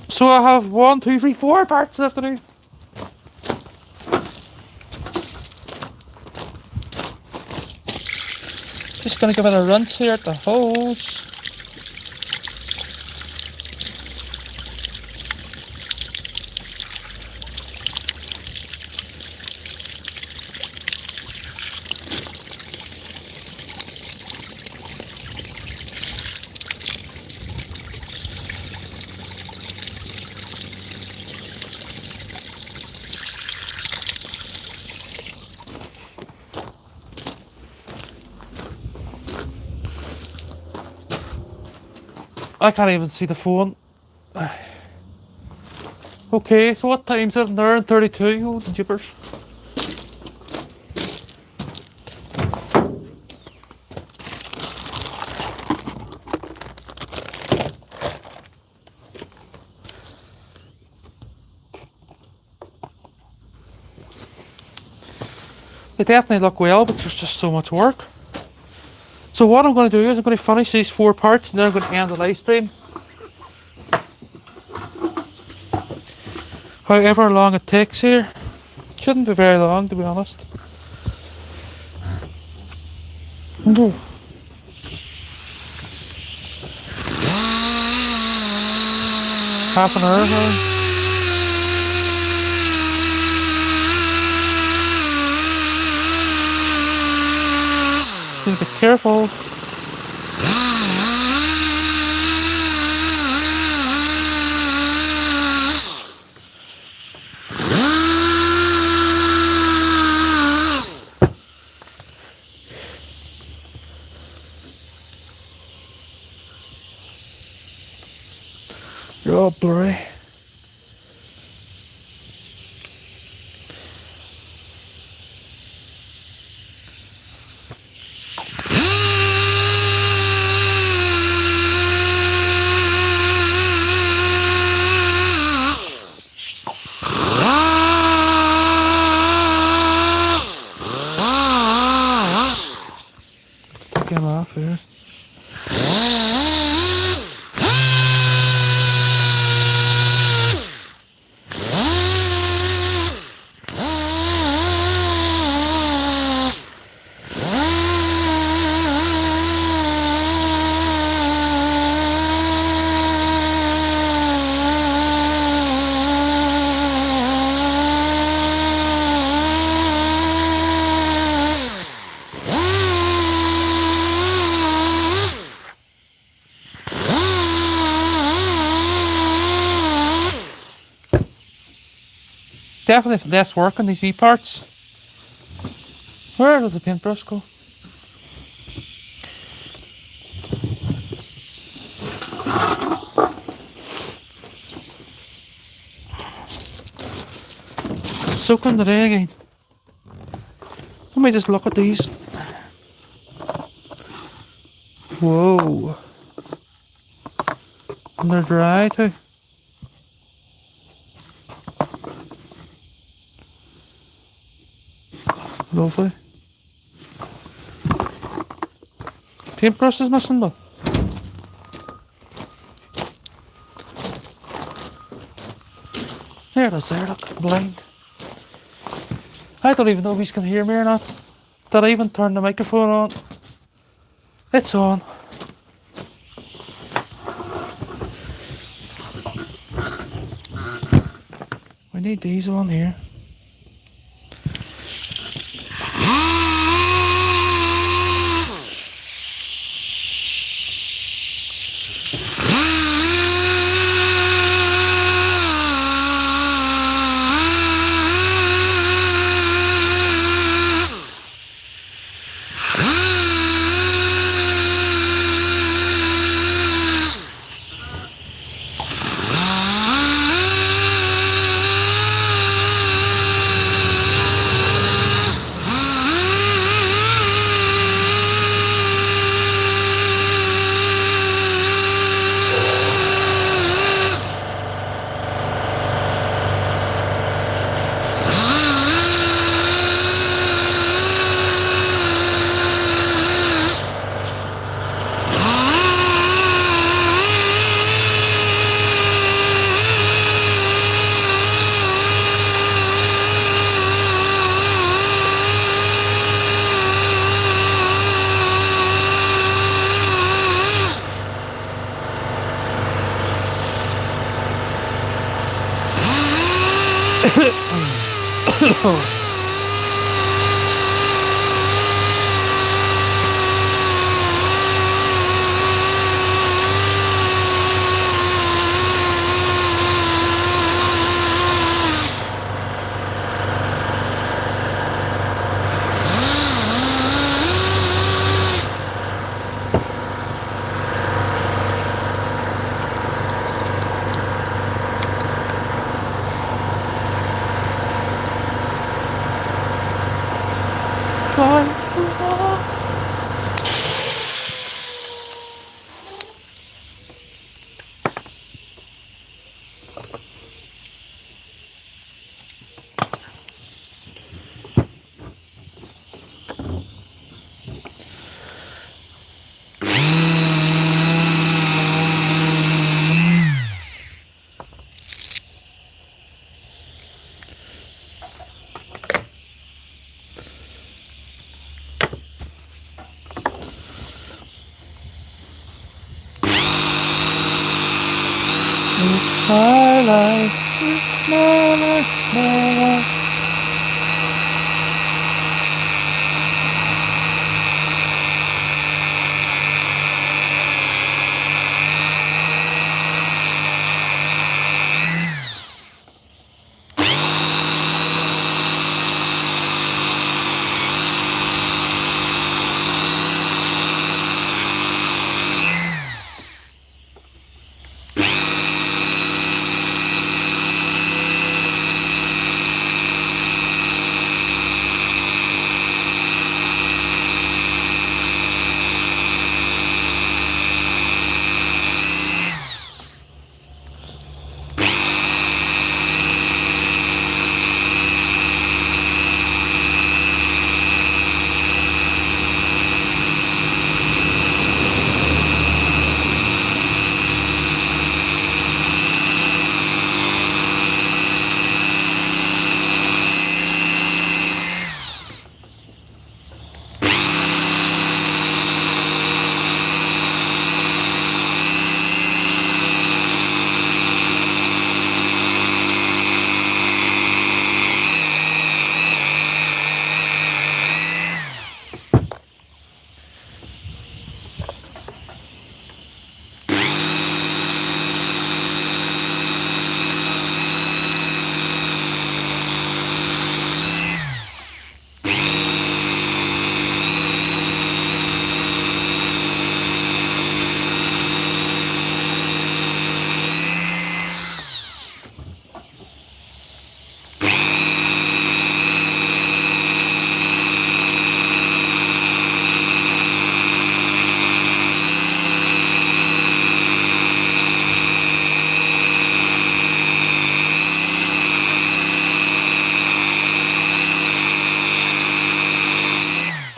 So I have 1, 2, 3, 4 parts left to do. Just gonna give it a rinse here at the hose. I can't even see the phone. Okay, so what time's it? 9:32. Oh, the jibbers. They definitely look well, but there's just so much work. So what I'm going to do is I'm going to finish these 4 parts and then I'm going to end the live stream. However long it takes here. Shouldn't be very long, to be honest. Half an hour. Just be careful. You're all blurry. Take him off here. Definitely less work on these V parts. Where does the paintbrush go? Soaking today again. Let me just look at these. Whoa. And they're dry too. Lovely. Paintbrush is missing, but there it is there, look, blind. I don't even know if he's can hear me or not. Did I even turn the microphone on? It's on. We need these on here. My life, my life, my life.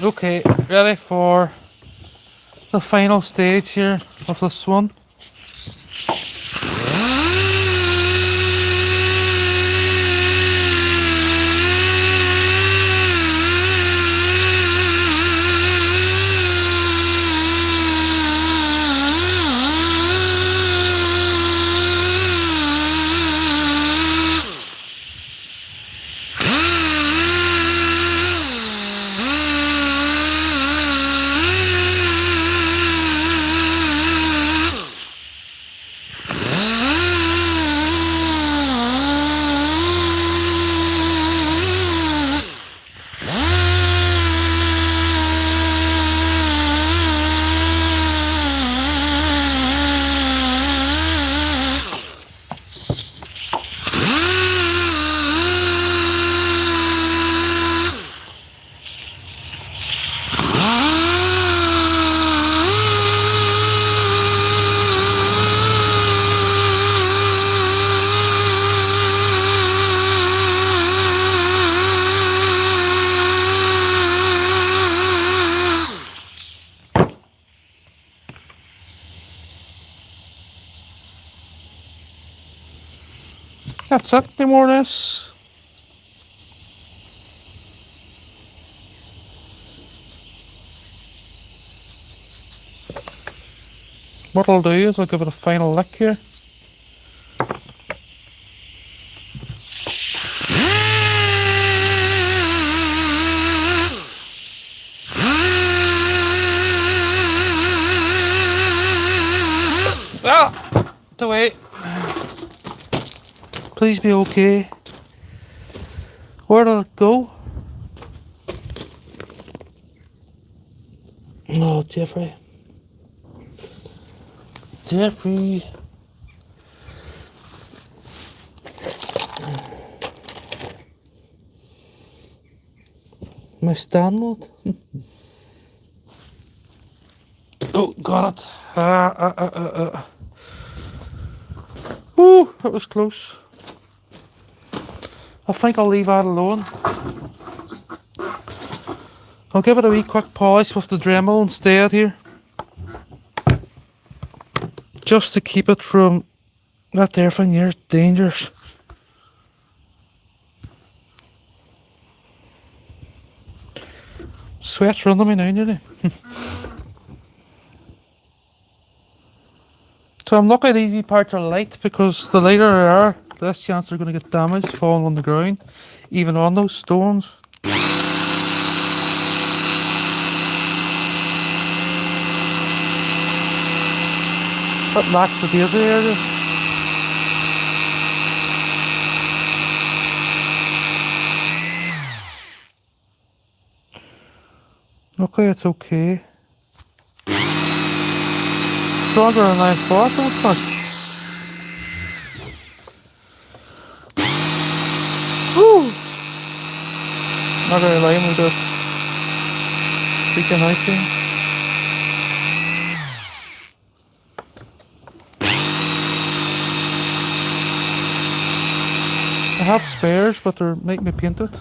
Okay, ready for the final stage here of this one. That's it, no more of this. What I'll do is I'll give it a final lick here. Ah! The way. Please be okay. Where did it go? No, Jeffrey. Jeffrey. My stand not. Oh, got it. Ooh, that was close. I think I'll leave that alone. I'll give it a wee quick polish with the Dremel instead here. Just to keep it from that there thing here, dangerous. Sweat's running me now, nearly. So I'm lucky these wee parts are light, because the lighter they are, the less chance they're going to get damaged falling on the ground, even on those stones. That lacks the daisy area. Luckily it's okay. Stronger than I thought, don't think. Woo! Not gonna lie, with this freaking ice cream. I have spares, but they're making me paint it.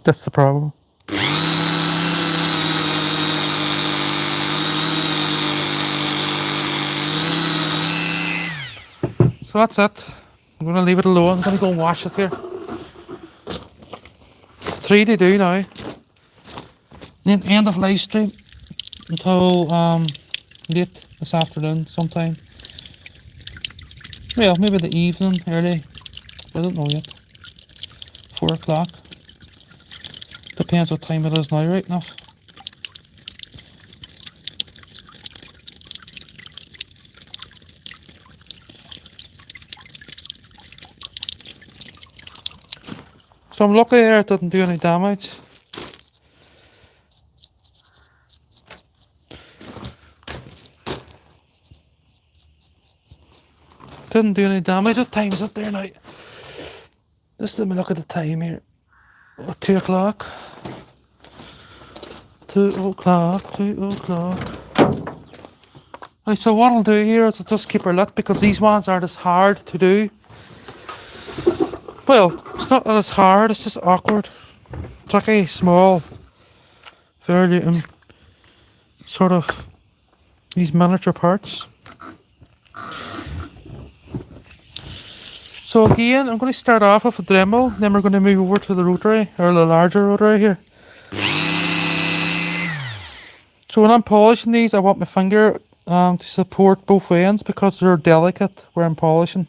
That's the problem. So that's it. I'm going to leave it alone. I'm going to go and wash it here. 3 to do now. End of live stream until late this afternoon sometime. Well, maybe the evening, early. I don't know yet. 4 o'clock. Depends what time it is now, right enough. So I'm lucky there it didn't do any damage. Didn't do any damage. What time is it there now? Just let me look at the time here. 2 o'clock. 2 o'clock. 2 o'clock. Right, so what I'll do here is I'll just keep her lit because these ones aren't as hard to do. Well, it's not that it's hard, it's just awkward. Tricky, small, fairly sort of these miniature parts. So again, I'm going to start off with a Dremel, then we're going to move over to the rotary, or the larger rotary here. So when I'm polishing these, I want my finger to support both ends because they're delicate where I'm polishing.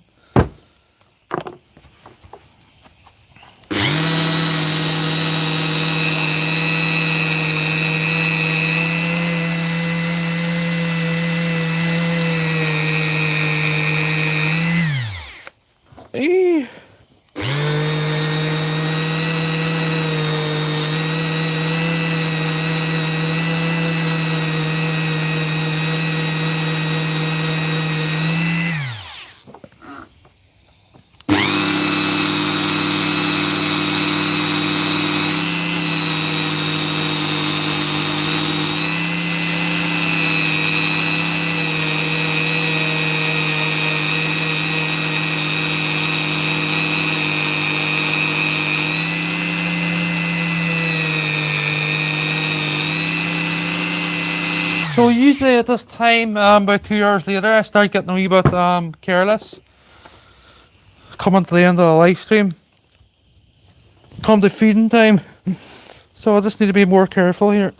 Eee. So usually at this time, about 2 hours later, I start getting a wee bit careless. Coming to the end of the live stream. Come to feeding time. So I just need to be more careful here.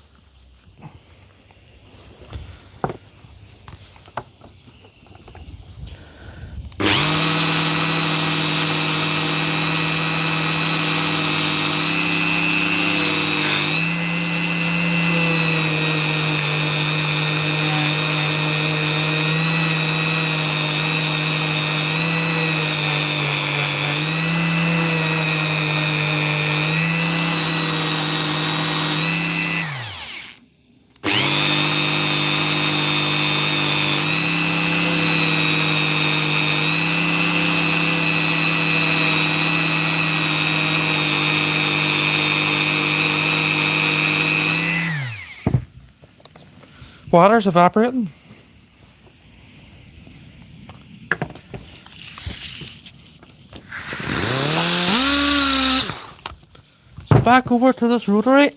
Water's evaporating. So back over to this rotary.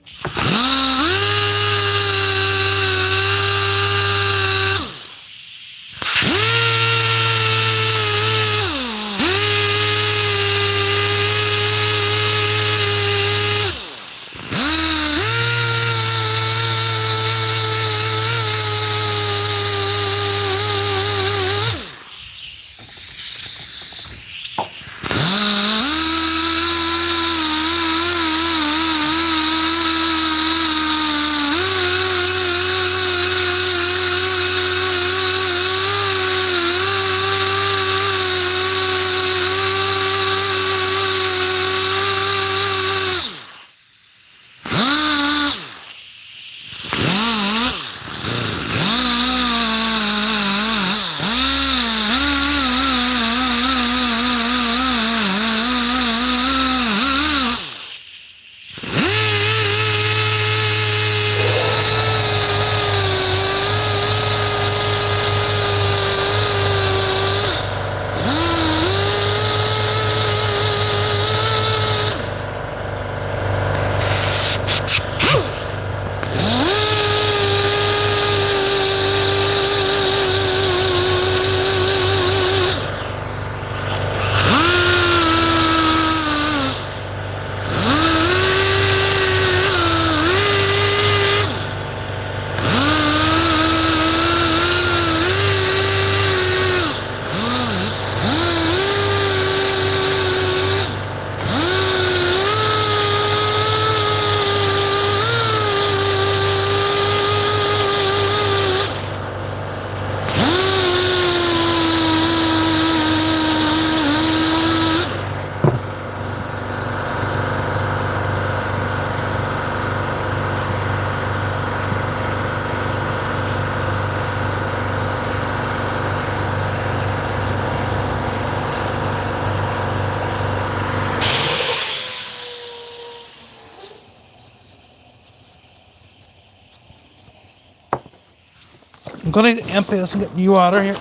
gonna empty this and get new water here.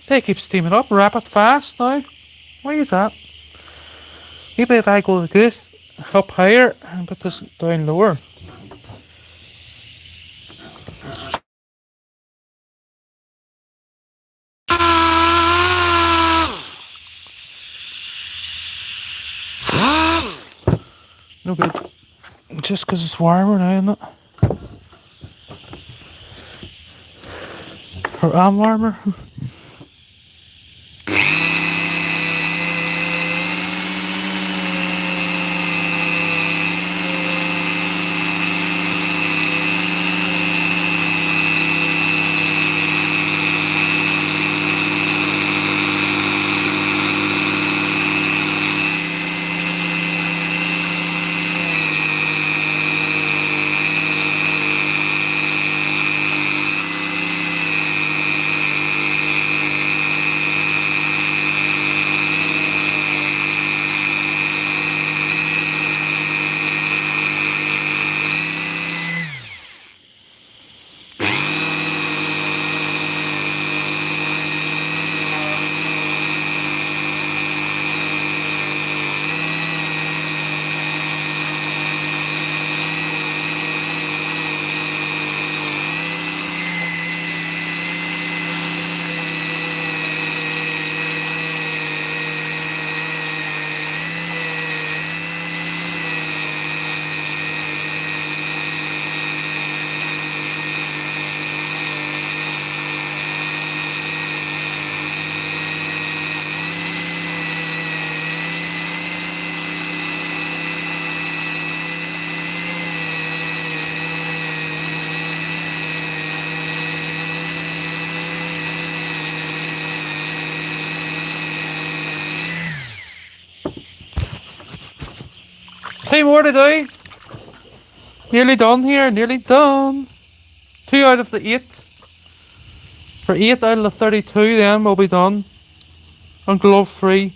They keep steaming up rapid fast now. Why is that? Maybe if I go like this, up higher and put this down lower. No good. Just because it's warmer now, isn't it? Or I'm warmer. Three more to do. Nearly done here, nearly done. 2 out of the 8. For 8 out of the 32 then we'll be done. On glove 3.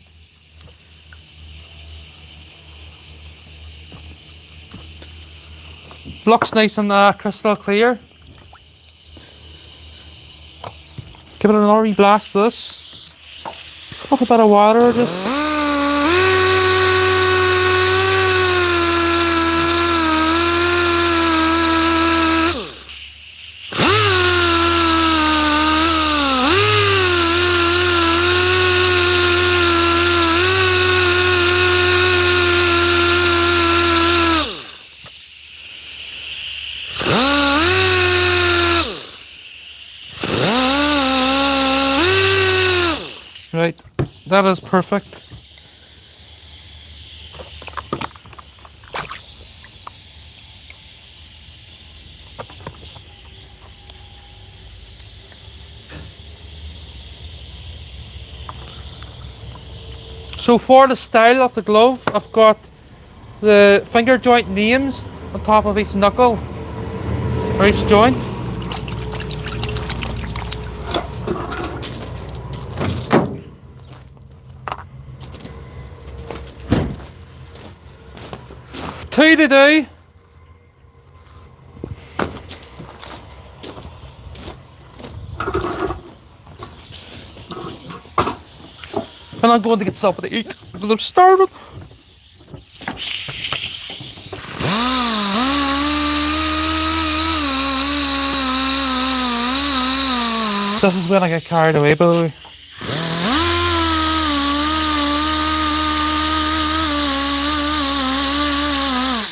Looks nice and crystal clear. Give it another wee blast this. With a bit of water just. Right, that is perfect. So for the style of the glove, I've got the finger joint names on top of each knuckle, or each joint. Two to do. And I'm going to get something to eat because I'm starving. This is when I get carried away, by the way.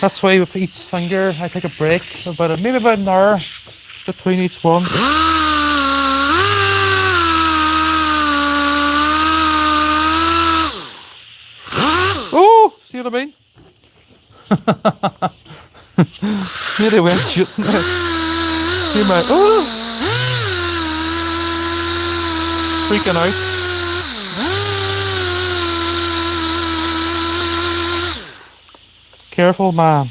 That's why with each finger I take a break, maybe about an hour between each one. Oh, see what I mean? Nearly went shooting there. See my, oh! Freaking out. Careful, man.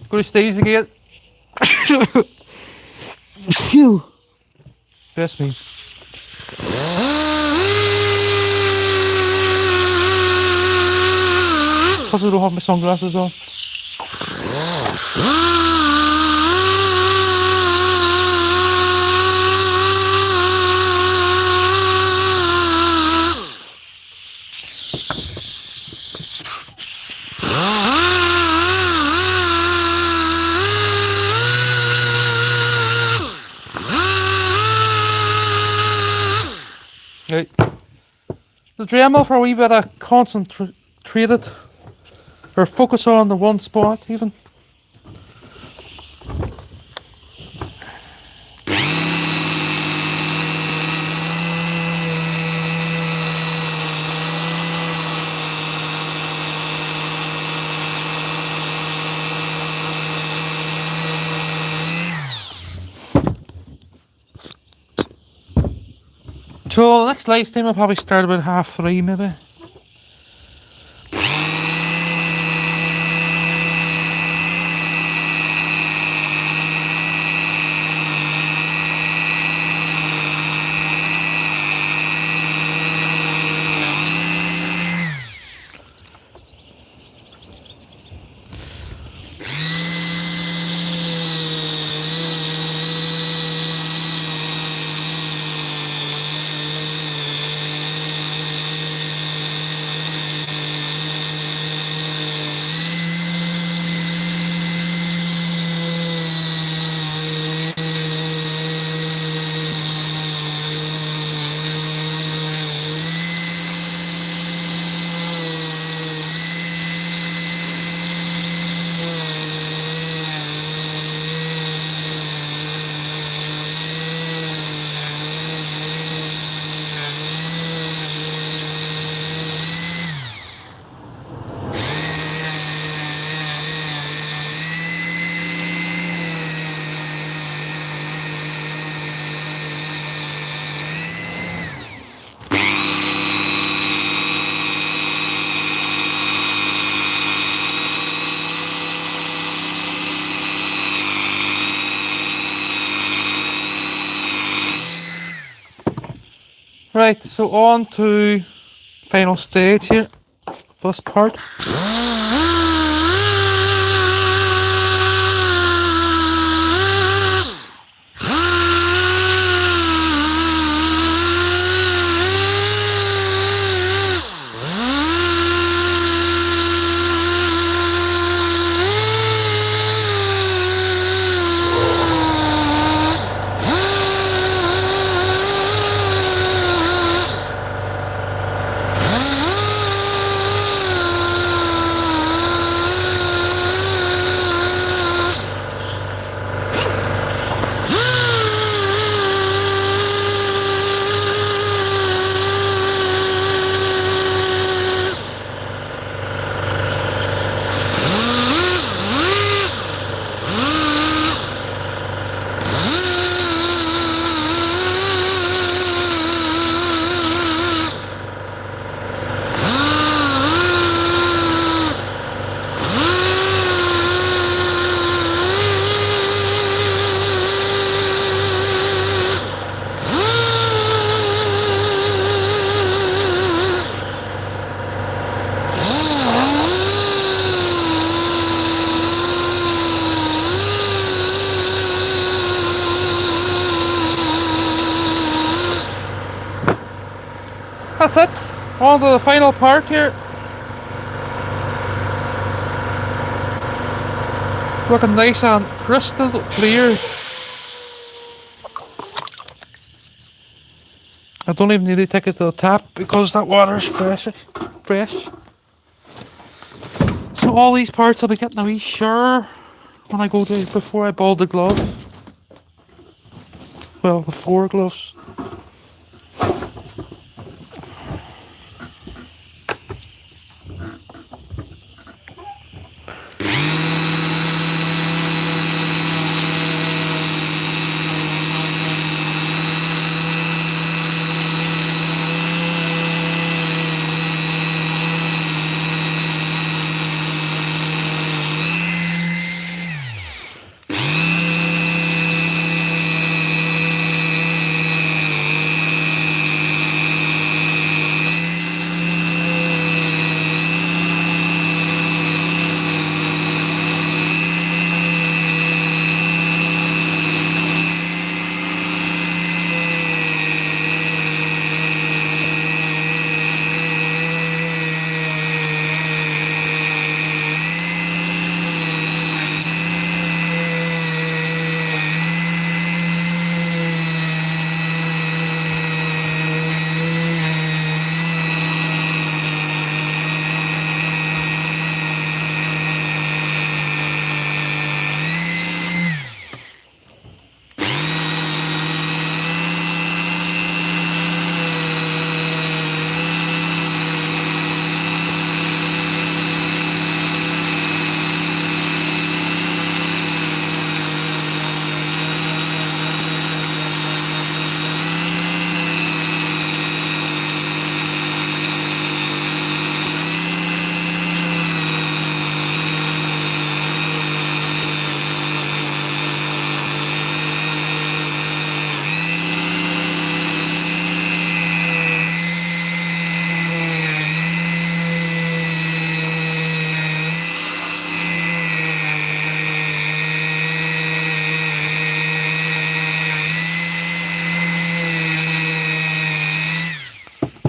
Go to stage again. Phew. Bless me. Because I don't have my sunglasses on. Right. The Dremel for a wee bit of concentrated or focus on the one spot even. So the next live stream I'll probably start about 3:30 maybe. Right, so on to final stage here, first part. That's it. On to the final part here. Looking nice and crystal clear. I don't even need to take it to the tap because that water is fresh. So all these parts I'll be getting a wee shower when I go to, before I ball the glove. Well, the 4 gloves.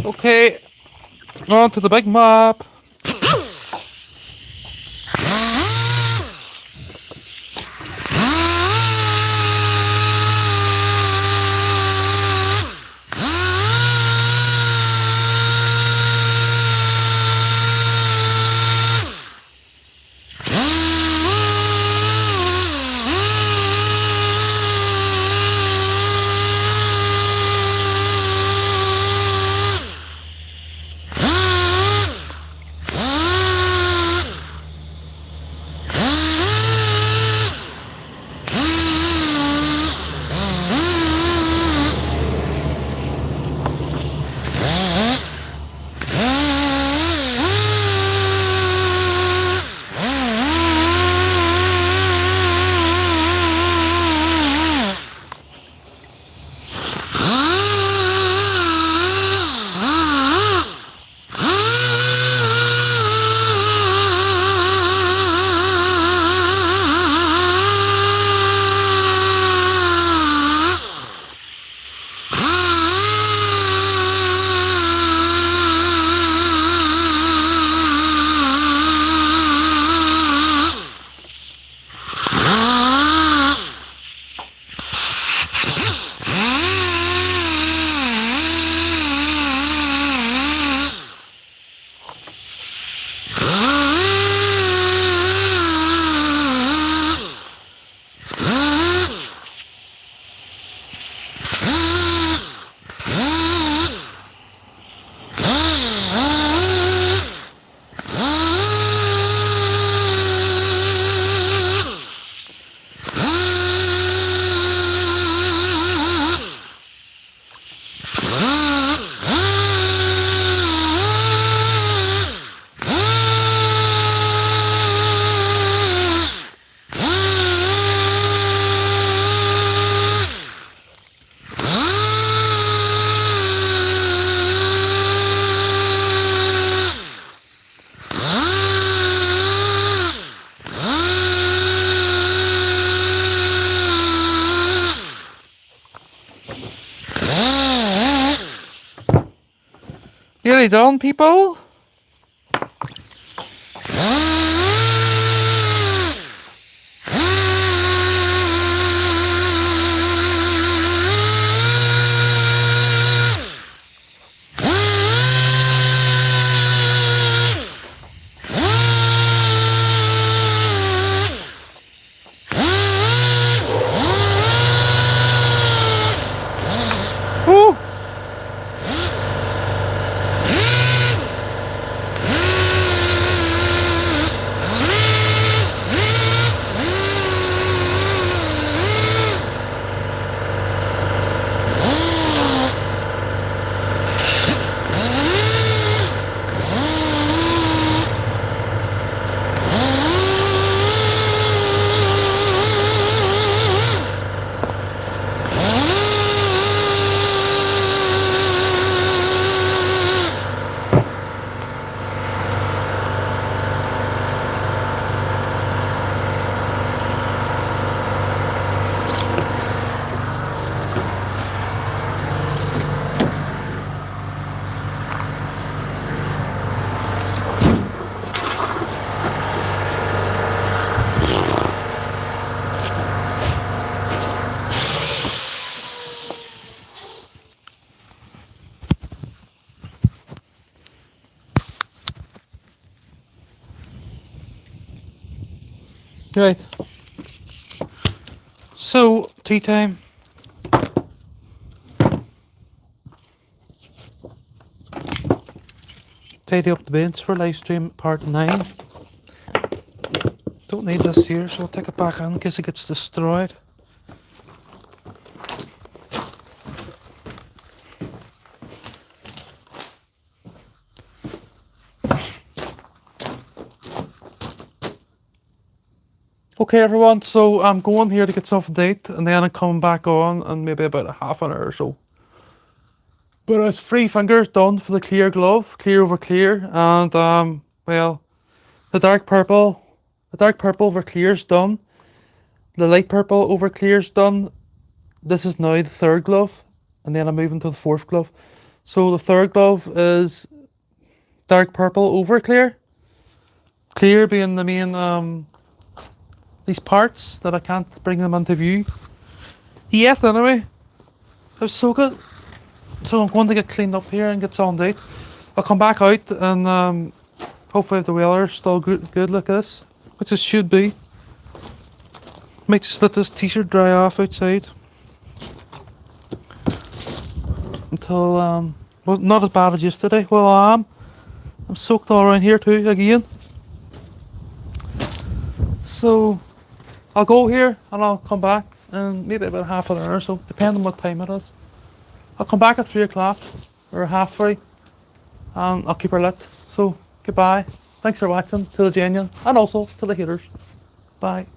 Okay, on to the big map. Nearly done, people. Right. So, tea time. Tidy up the bins for live stream part 9. Don't need this here, so I'll take it back in case it gets destroyed. Okay everyone, so I'm going here to get something to eat and then I'm coming back on in maybe about a half an hour or so. But it's 3 fingers done for the clear glove, clear over clear, and well, the dark purple over clear's done. The light purple over clear's done. This is now the third glove, and then I'm moving to the fourth glove. So the third glove is dark purple over clear. Clear being the main these parts that I can't bring them into view yet anyway. It was so good. So I'm going to get cleaned up here and get some date. I'll come back out and hopefully if the weather's still good like this, which it should be. Might just let this t-shirt dry off outside until well, not as bad as yesterday. Well, I'm soaked all around here too again. So I'll go here and I'll come back in maybe about half an hour or so, depending on what time it is. I'll come back at 3 o'clock or 3:30 and I'll keep her lit. So goodbye. Thanks for watching to the genuine and also to the haters. Bye.